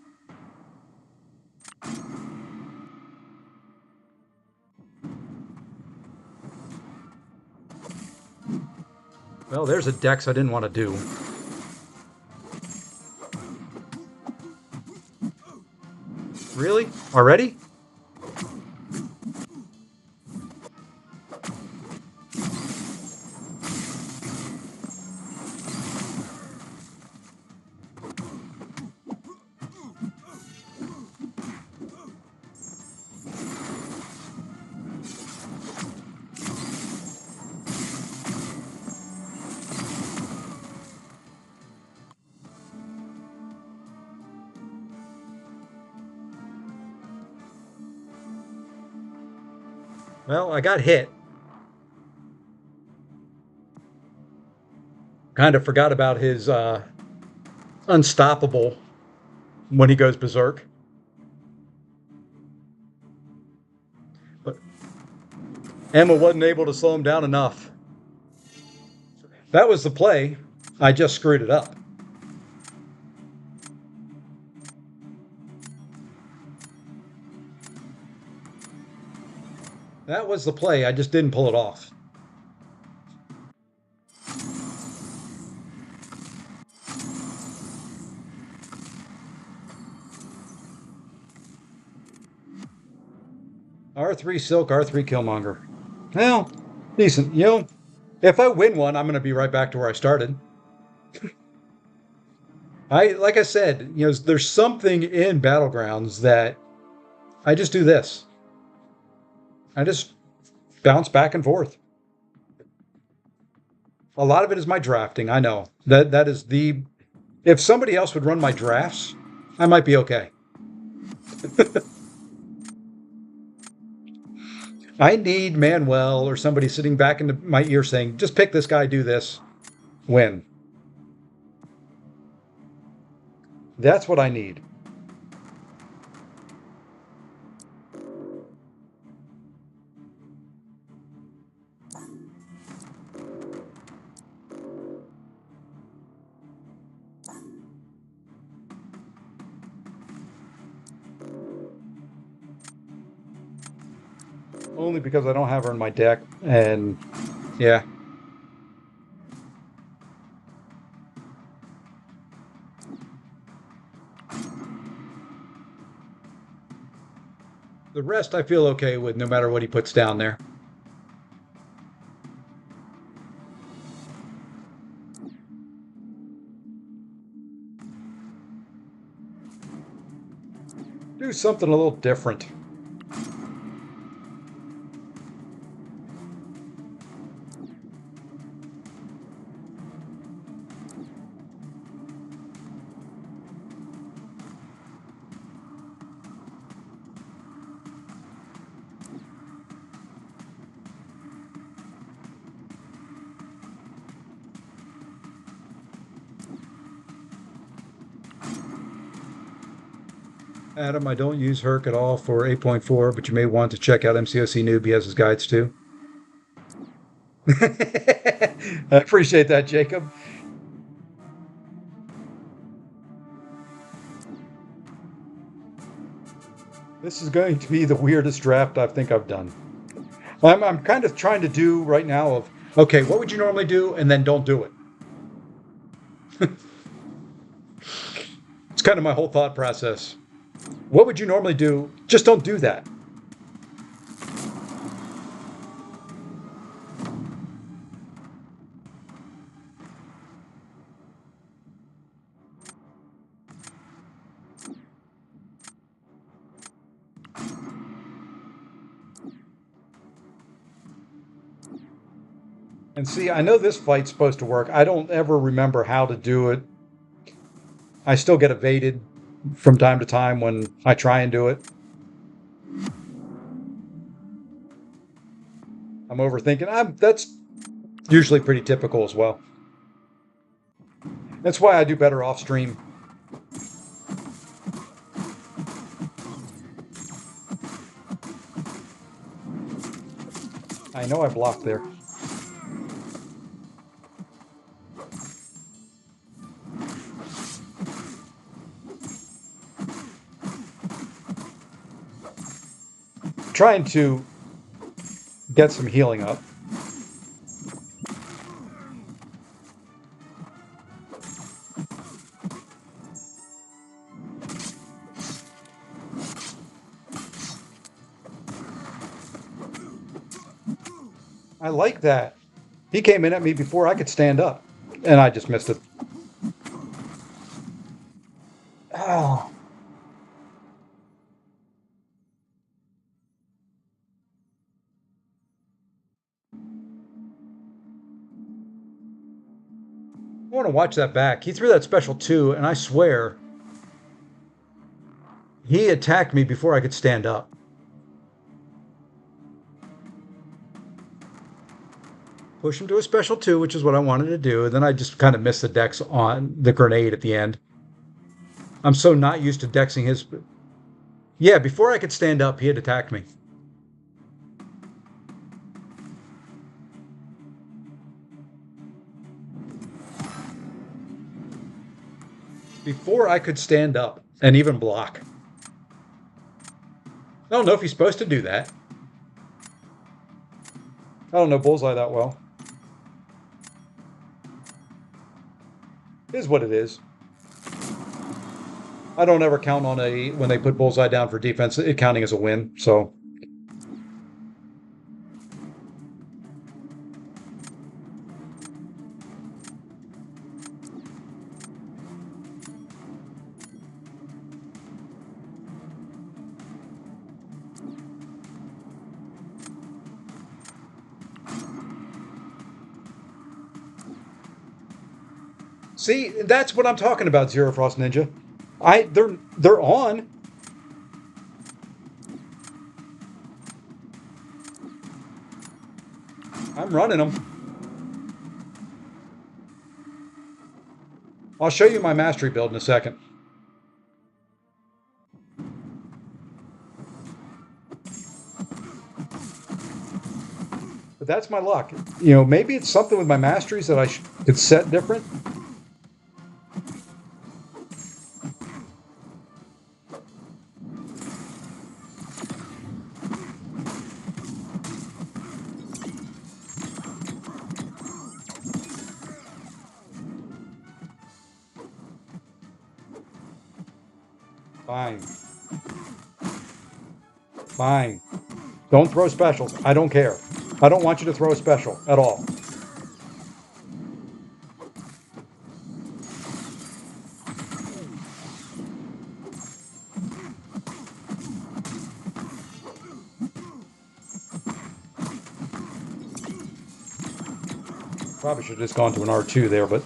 Well, there's a Dex I didn't want to do. Really? Already? Well, I got hit. Kind of forgot about his unstoppable when he goes berserk. But Emma wasn't able to slow him down enough. That was the play. I just screwed it up. That was the play. I just didn't pull it off. R3 Silk, R3 Killmonger. Well, decent. You know, if I win one, I'm going to be right back to where I started. Like I said, you know, there's something in Battlegrounds that I just do this. I just bounce back and forth. A lot of it is my drafting. I know that is the. If somebody else would run my drafts, I might be okay. I need Manuel or somebody sitting back in my ear saying, "Just pick this guy, do this, win." That's what I need. Only because I don't have her in my deck, and yeah. The rest I feel okay with no matter what he puts down there. Do something a little different. Adam, I don't use Herc at all for 8.4, but you may want to check out MCOC Noob. He has his guides too. I appreciate that, Jacob. This is going to be the weirdest draft I think I've done. I'm kind of trying to do right now of, okay, what would you normally do? And then don't do it. It's kind of my whole thought process. What would you normally do? Just don't do that. And see, I know this fight's supposed to work. I don't ever remember how to do it. I still get evaded from time to time when I try and do it. I'm overthinking. That's usually pretty typical as well. That's why I do better off stream. I know I blocked there. Trying to get some healing up. I like that. He came in at me before I could stand up, and I just missed it. Oh. I want to watch that back. He threw that special too, and I swear he attacked me before I could stand up. Push him to a special two, which is what I wanted to do, and then I just kind of missed the dex on the grenade at the end. I'm so not used to dexing his. Yeah, before I could stand up, he had attacked me. Before I could stand up and even block. I don't know if he's supposed to do that. I don't know Bullseye that well. It is what it is. I don't ever count on when they put Bullseye down for defense, it counting as a win, so. See, that's what I'm talking about, Zero Frost Ninja. They're on. I'm running them. I'll show you my mastery build in a second. But that's my luck. You know, maybe it's something with my masteries that I could set different. Fine. Fine. Don't throw specials. I don't care. I don't want you to throw a special at all. Probably should have just gone to an R2 there, but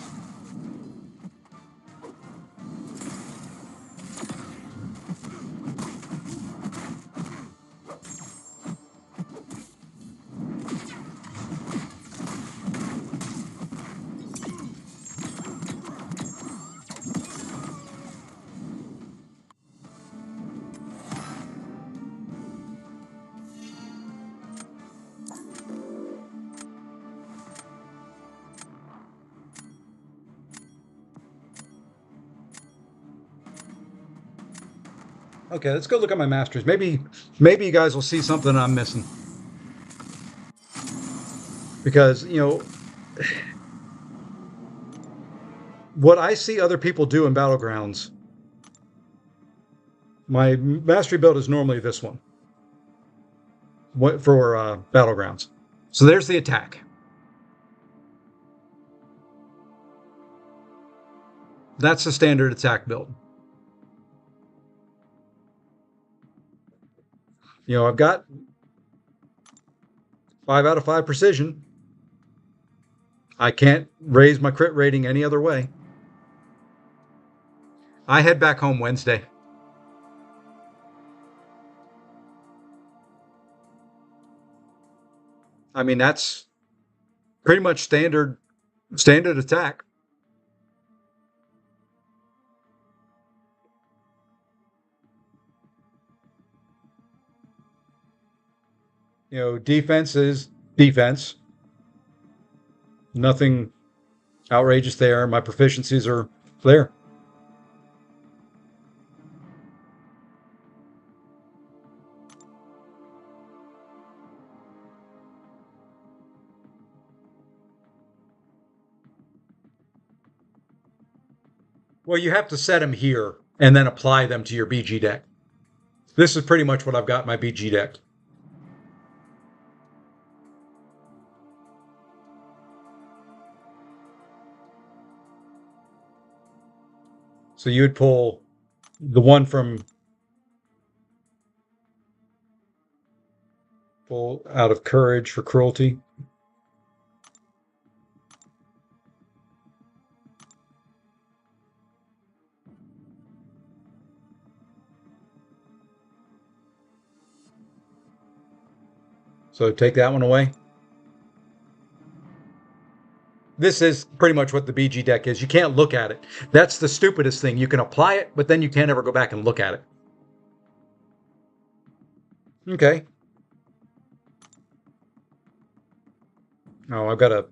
okay, let's go look at my masters. Maybe you guys will see something I'm missing. Because, what I see other people do in Battlegrounds, my mastery build is normally this one for Battlegrounds. So there's the attack. That's the standard attack build. I've got 5 out of 5 precision. I can't raise my crit rating any other way. I head back home Wednesday. I mean, that's pretty much standard attack. Defense is defense. Nothing outrageous there. My proficiencies are there. Well, you have to set them here and then apply them to your BG deck. This is pretty much what I've got in my BG deck. So you would pull the one from pull out of courage for cruelty. So take that one away. This is pretty much what the BG deck is. You can't look at it. That's the stupidest thing. You can apply it, but then you can't ever go back and look at it. Okay. Oh, I've got a...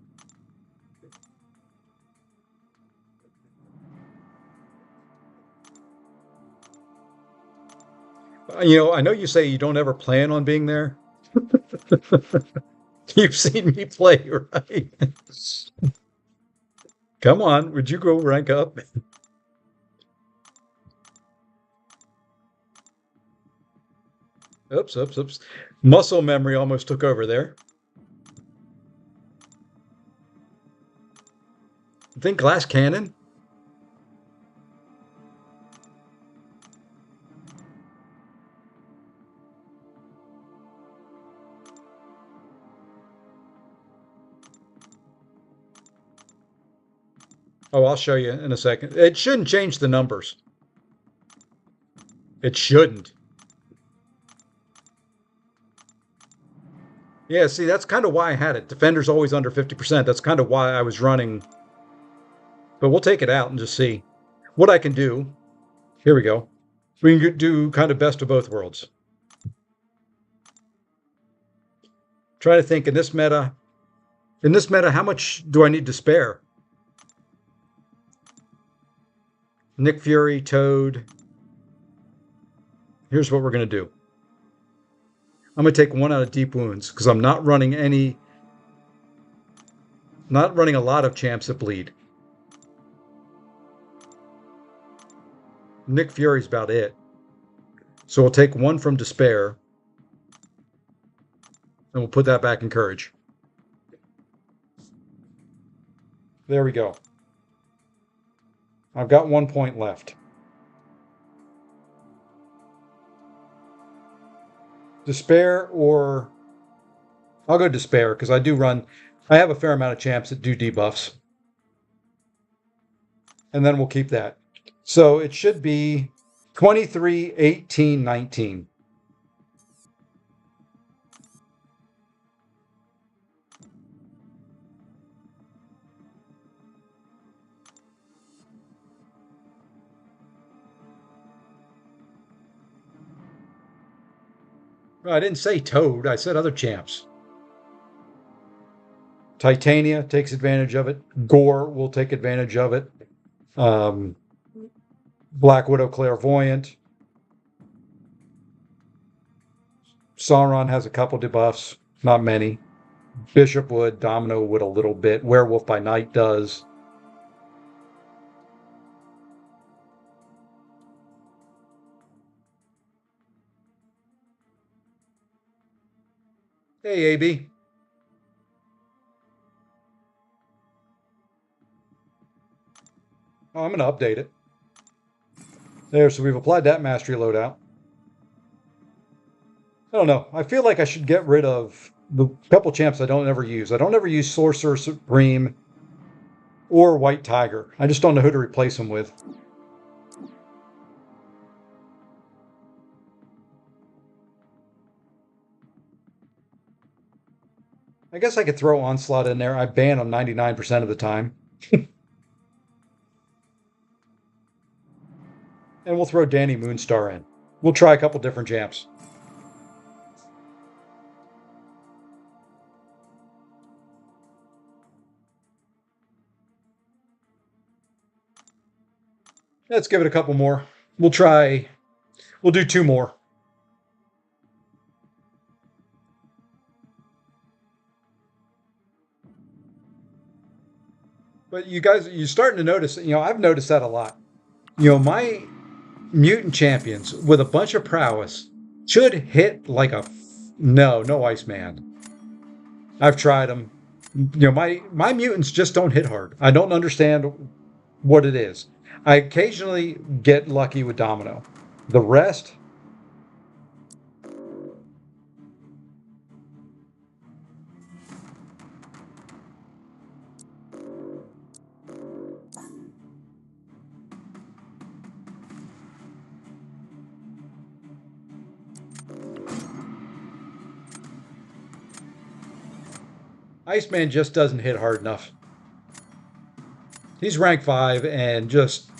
I know you say you don't ever plan on being there. You've seen me play, right? Come on, would you go rank up? Oops. Muscle memory almost took over there. Think glass cannon? Oh, I'll show you in a second. It shouldn't change the numbers. It shouldn't. Yeah, see, that's kind of why I had it. Defender's always under 50%. That's kind of why I was running. But we'll take it out and just see what I can do. Here we go. We can do kind of best of both worlds. Try to think in this meta, how much do I need to spare? Nick Fury, Toad. Here's what we're going to do. I'm going to take 1 out of Deep Wounds because I'm not running a lot of champs that bleed. Nick Fury's about it. So we'll take 1 from Despair. And we'll put that back in courage. There we go. I've got 1 point left. Despair, or I'll go despair because I have a fair amount of champs that do debuffs. And then we'll keep that. So it should be 23, 18, 19. I didn't say Toad, I said other champs. Titania takes advantage of it. Gore will take advantage of it. Black Widow Clairvoyant. Sauron has a couple debuffs, not many. Bishop would, Domino would a little bit. Werewolf by Night does. Hey, AB. Oh, I'm going to update it. There, so we've applied that mastery loadout. I don't know. I feel like I should get rid of the couple champs I don't ever use. I don't ever use Sorcerer Supreme or White Tiger. I just don't know who to replace them with. I guess I could throw Onslaught in there. I ban them 99% of the time. And we'll throw Danny Moonstar in. We'll try a couple different champs. Let's give it a couple more. We'll do 2 more. But you guys, you're starting to notice, I've noticed that a lot. My mutant champions with a bunch of prowess should hit like no Iceman. I've tried them. My mutants just don't hit hard. I don't understand what it is. I occasionally get lucky with Domino. The rest, Iceman just doesn't hit hard enough. He's rank 5 and just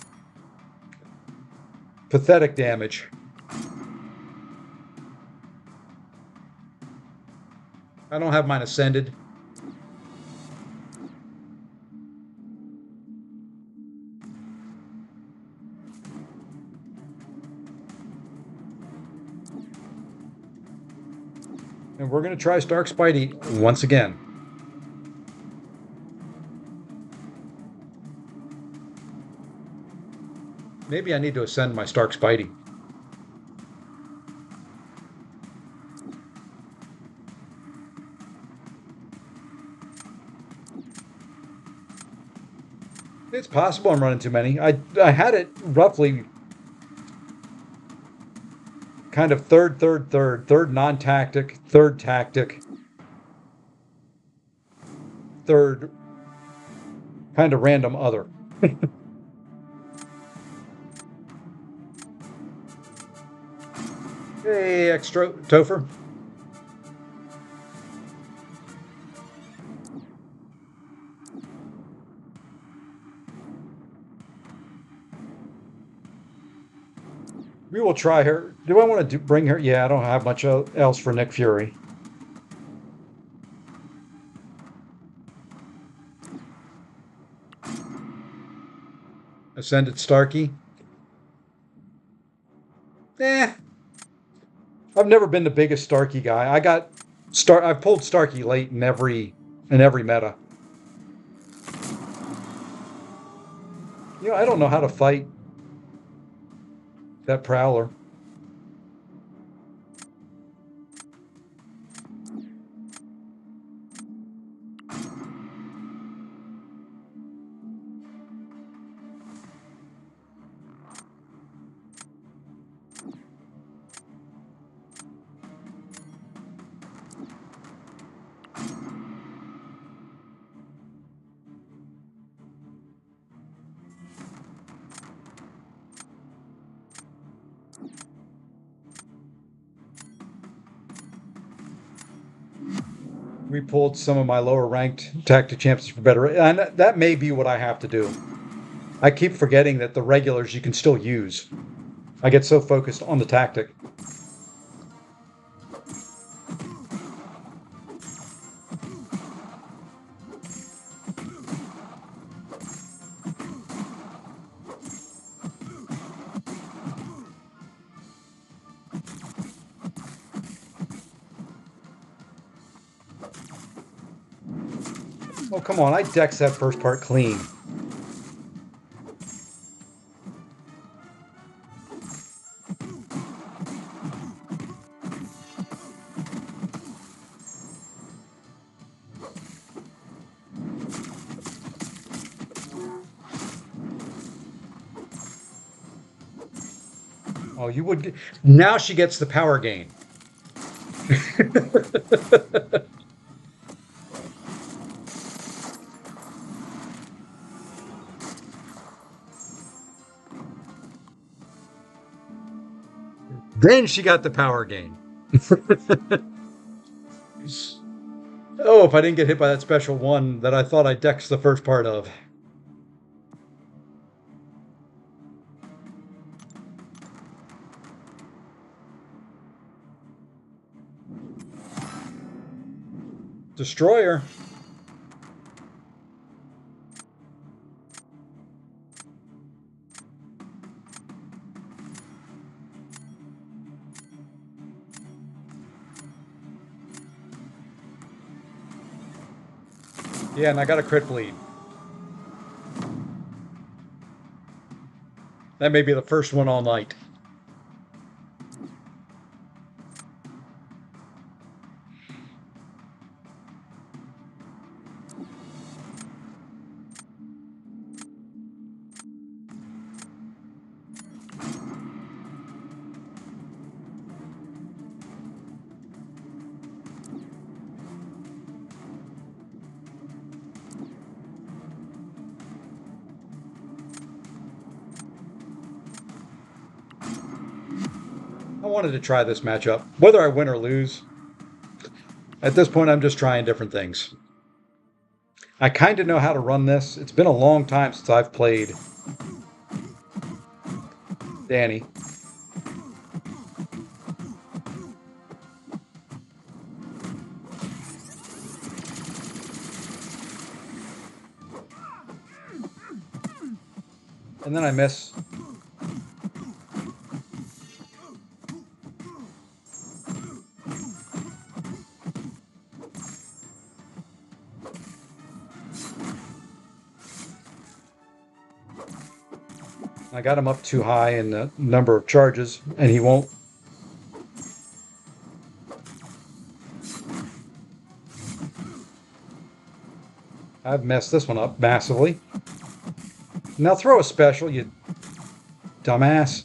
pathetic damage. I don't have mine ascended. And we're going to try Stark Spidey once again. Maybe I need to ascend my Stark Spidey. It's possible I'm running too many. I had it roughly kind of third non-tactic, third tactic, third kind of random other. Hey, extra Topher. We will try her. Do I want to bring her? Yeah, I don't have much else for Nick Fury. Ascended Starkey. I've never been the biggest Starkey guy. I've pulled Starkey late in every meta. I don't know how to fight that Prowler. We pulled some of my lower ranked tactic champions for better, and that may be what I have to do. I keep forgetting that the regulars you can still use. I get so focused on the tactic. Oh, come on, I dex that first part clean. Oh, you would. Now she gets the power gain. Then she got the power gain. Oh, if I didn't get hit by that special one that I thought I dexed the first part of. Destroyer. Yeah, and I got a crit bleed. That may be the first one all night. I wanted to try this matchup, whether I win or lose. At this point, I'm just trying different things. I kind of know how to run this. It's been a long time since I've played Danny. And then I miss. I got him up too high in the number of charges, and he won't. I've messed this one up massively. Now throw a special, you dumbass.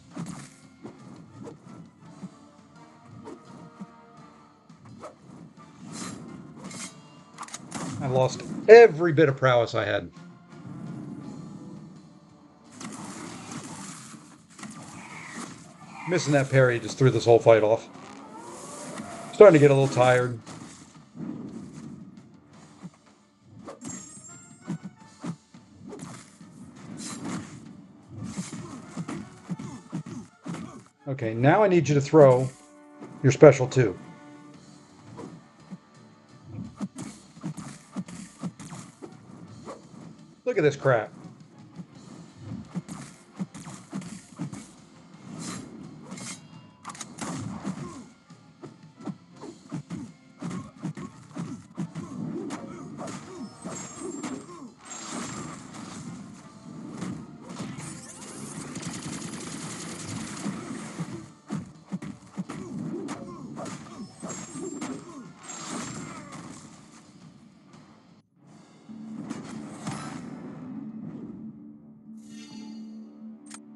I lost every bit of prowess I had. Missing that parry just threw this whole fight off. Starting to get a little tired. Okay, now I need you to throw your special too. Look at this crap.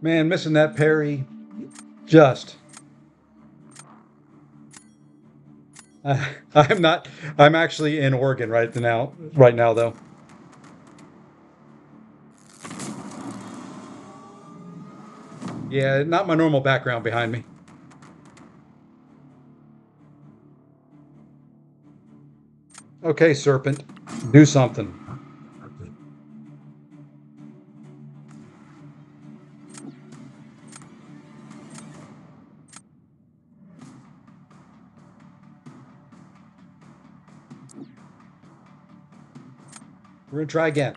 Man, missing that parry. Just. I'm not. I'm actually in Oregon right now. Right now, though. Yeah, not my normal background behind me. Okay, Serpent, do something. We're gonna try again.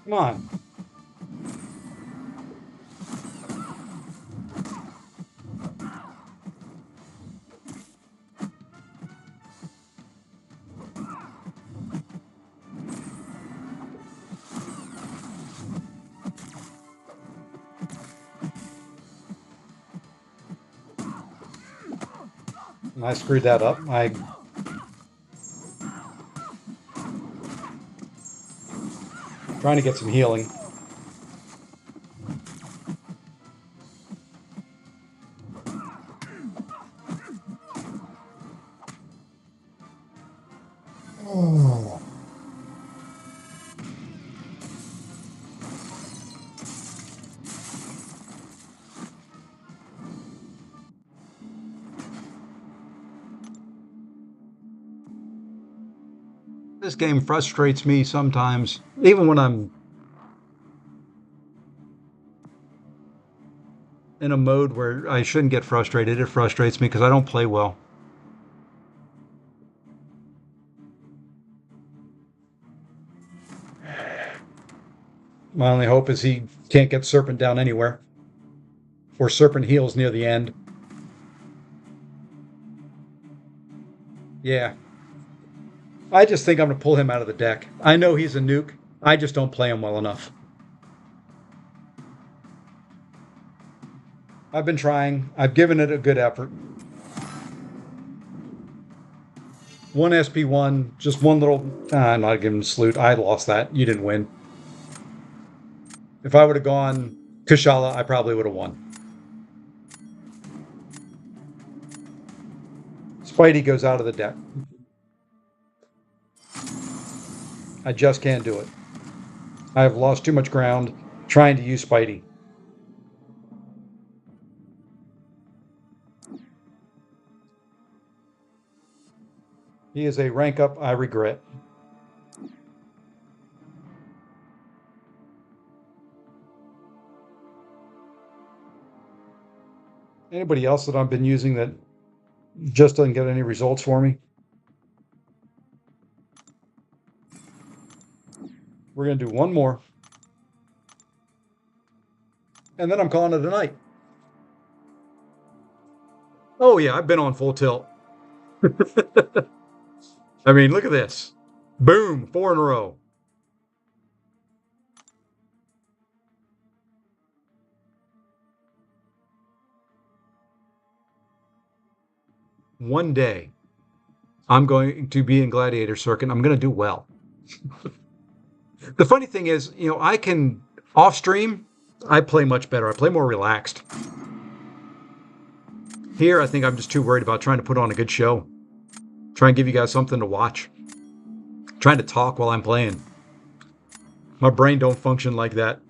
Come on. I screwed that up. I'm trying to get some healing. Oh. This game frustrates me sometimes, even when I'm in a mode where I shouldn't get frustrated. It frustrates me because I don't play well. My only hope is he can't get Serpent down anywhere, or Serpent heals near the end. Yeah, I just think I'm going to pull him out of the deck. I know he's a nuke. I just don't play him well enough. I've been trying. I've given it a good effort. One SP1, just one little. I'm not giving salute. I lost that. You didn't win. If I would have gone Kushala, I probably would have won. Spidey goes out of the deck. I just can't do it. I have lost too much ground trying to use Spidey. He is a rank up I regret. Anybody else that I've been using that just doesn't get any results for me? We're going to do one more. And then I'm calling it a night. Oh, yeah, I've been on full tilt. I mean, look at this. Boom, 4 in a row. One day, I'm going to be in Gladiator Circuit. I'm going to do well. The funny thing is, I can off stream, I play much better. I play more relaxed. Here, I think I'm just too worried about trying to put on a good show. Try and give you guys something to watch. Trying to talk while I'm playing. My brain don't function like that.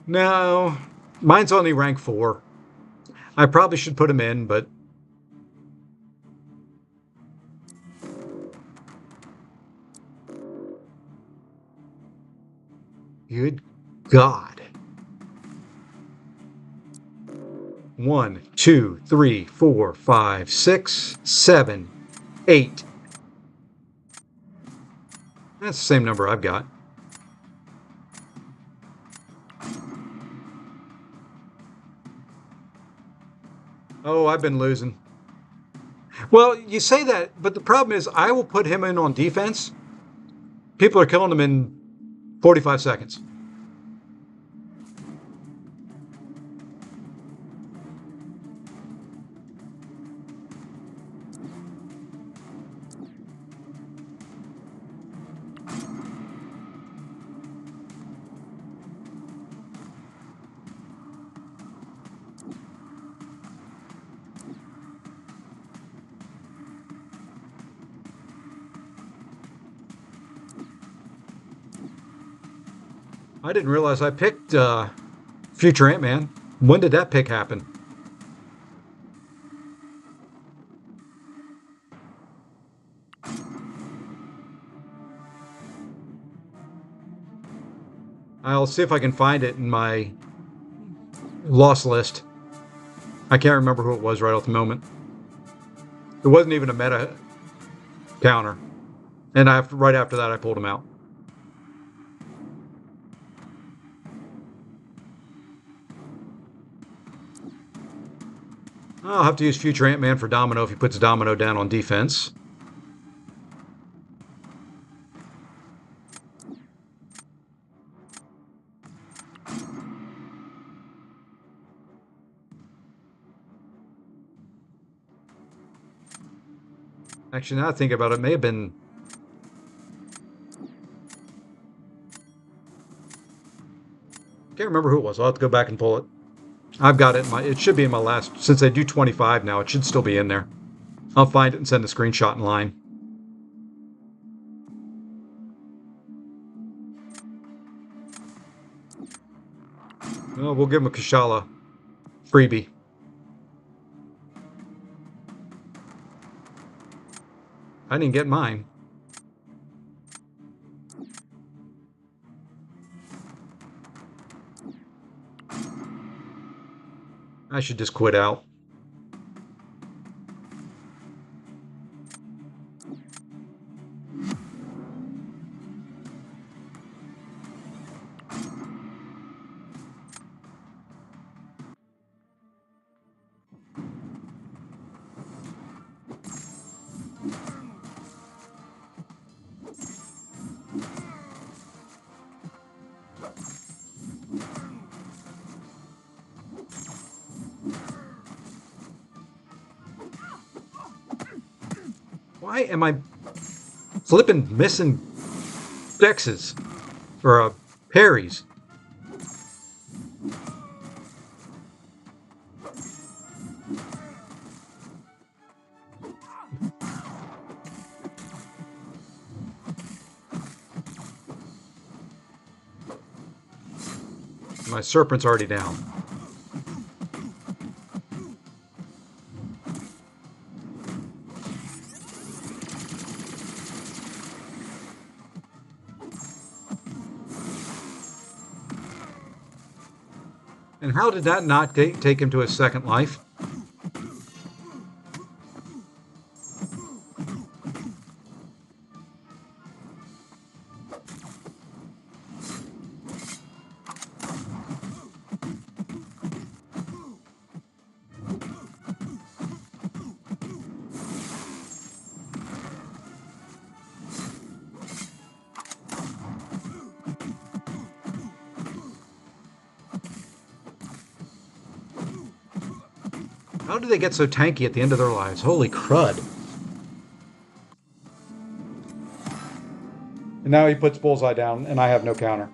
No, mine's only rank 4. I probably should put him in, but good God. 1, 2, 3, 4, 5, 6, 7, 8. That's the same number I've got. Oh, I've been losing. Well, you say that, but the problem is I will put him in on defense. People are killing him in 45 seconds. I didn't realize I picked Future Ant-Man. When did that pick happen? I'll see if I can find it in my lost list. I can't remember who it was right off the moment. It wasn't even a meta counter. And right after that, I pulled him out. I'll have to use Future Ant-Man for Domino if he puts Domino down on defense. Actually, now I think about it, it may have been... Can't remember who it was. I'll have to go back and pull it. I've got it. It should be in my last... Since I do 25 now, it should still be in there. I'll find it and send a screenshot in line. Well, we'll give him a Kushala freebie. I didn't get mine. I should just quit out. Why am I flipping missing Dexes? Or parries? My Serpent's already down. And how did that not take him to his second life? How do they get so tanky at the end of their lives? Holy crud. And now he puts Bullseye down, and I have no counter.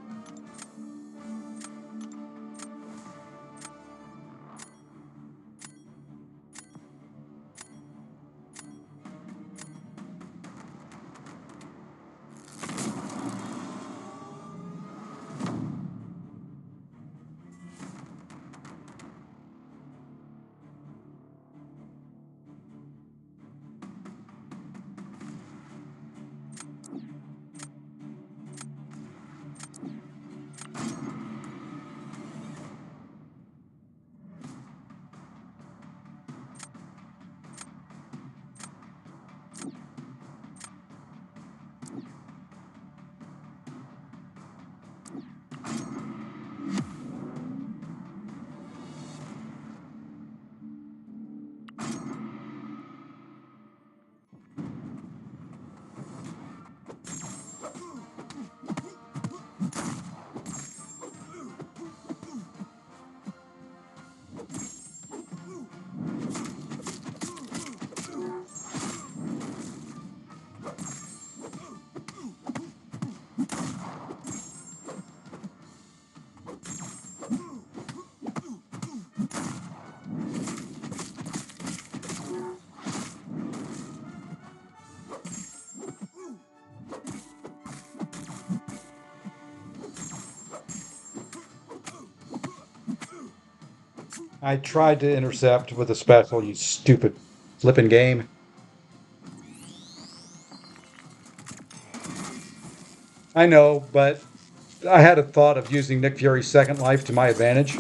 I tried to intercept with a special, you stupid flipping game. I know, but I had a thought of using Nick Fury's second life to my advantage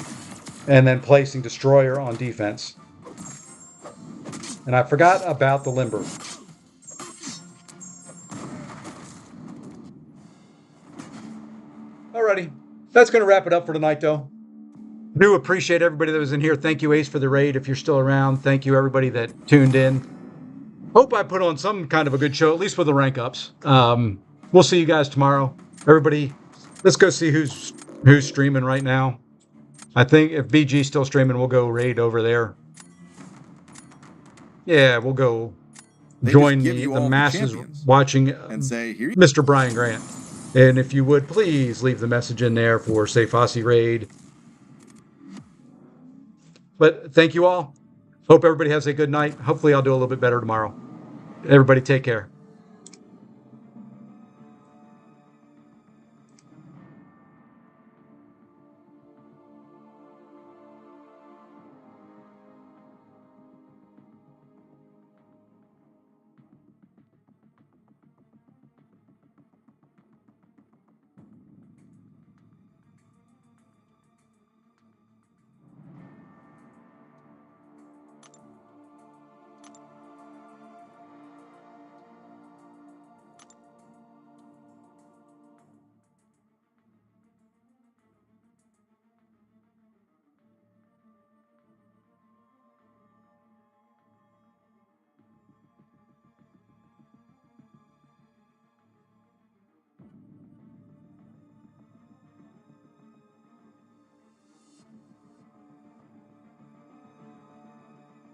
and then placing Destroyer on defense. And I forgot about the Limber. Alrighty. That's going to wrap it up for tonight, though. Do appreciate everybody that was in here. Thank you, Ace, for the raid. If you're still around, thank you, everybody that tuned in. Hope I put on some kind of a good show, at least with the rank ups. We'll see you guys tomorrow. Everybody, let's go see who's streaming right now. I think if BG's still streaming, we'll go raid over there. Yeah, we'll go join the masses watching and say, here Mr. Brian Grant. And if you would, please leave the message in there for Say Fossey Raid. But thank you all. Hope everybody has a good night. Hopefully I'll do a little bit better tomorrow. Everybody take care.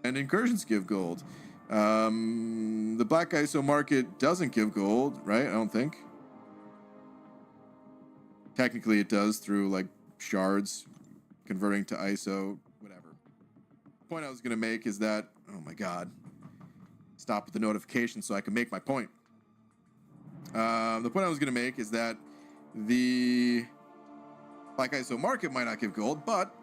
and incursions give gold. The Black ISO market doesn't give gold, right? I don't think. Technically, it does through like shards converting to ISO, whatever. The point I was going to make is that, oh my god, stop with the notification so I can make my point. The point I was going to make is that the Black ISO market might not give gold, but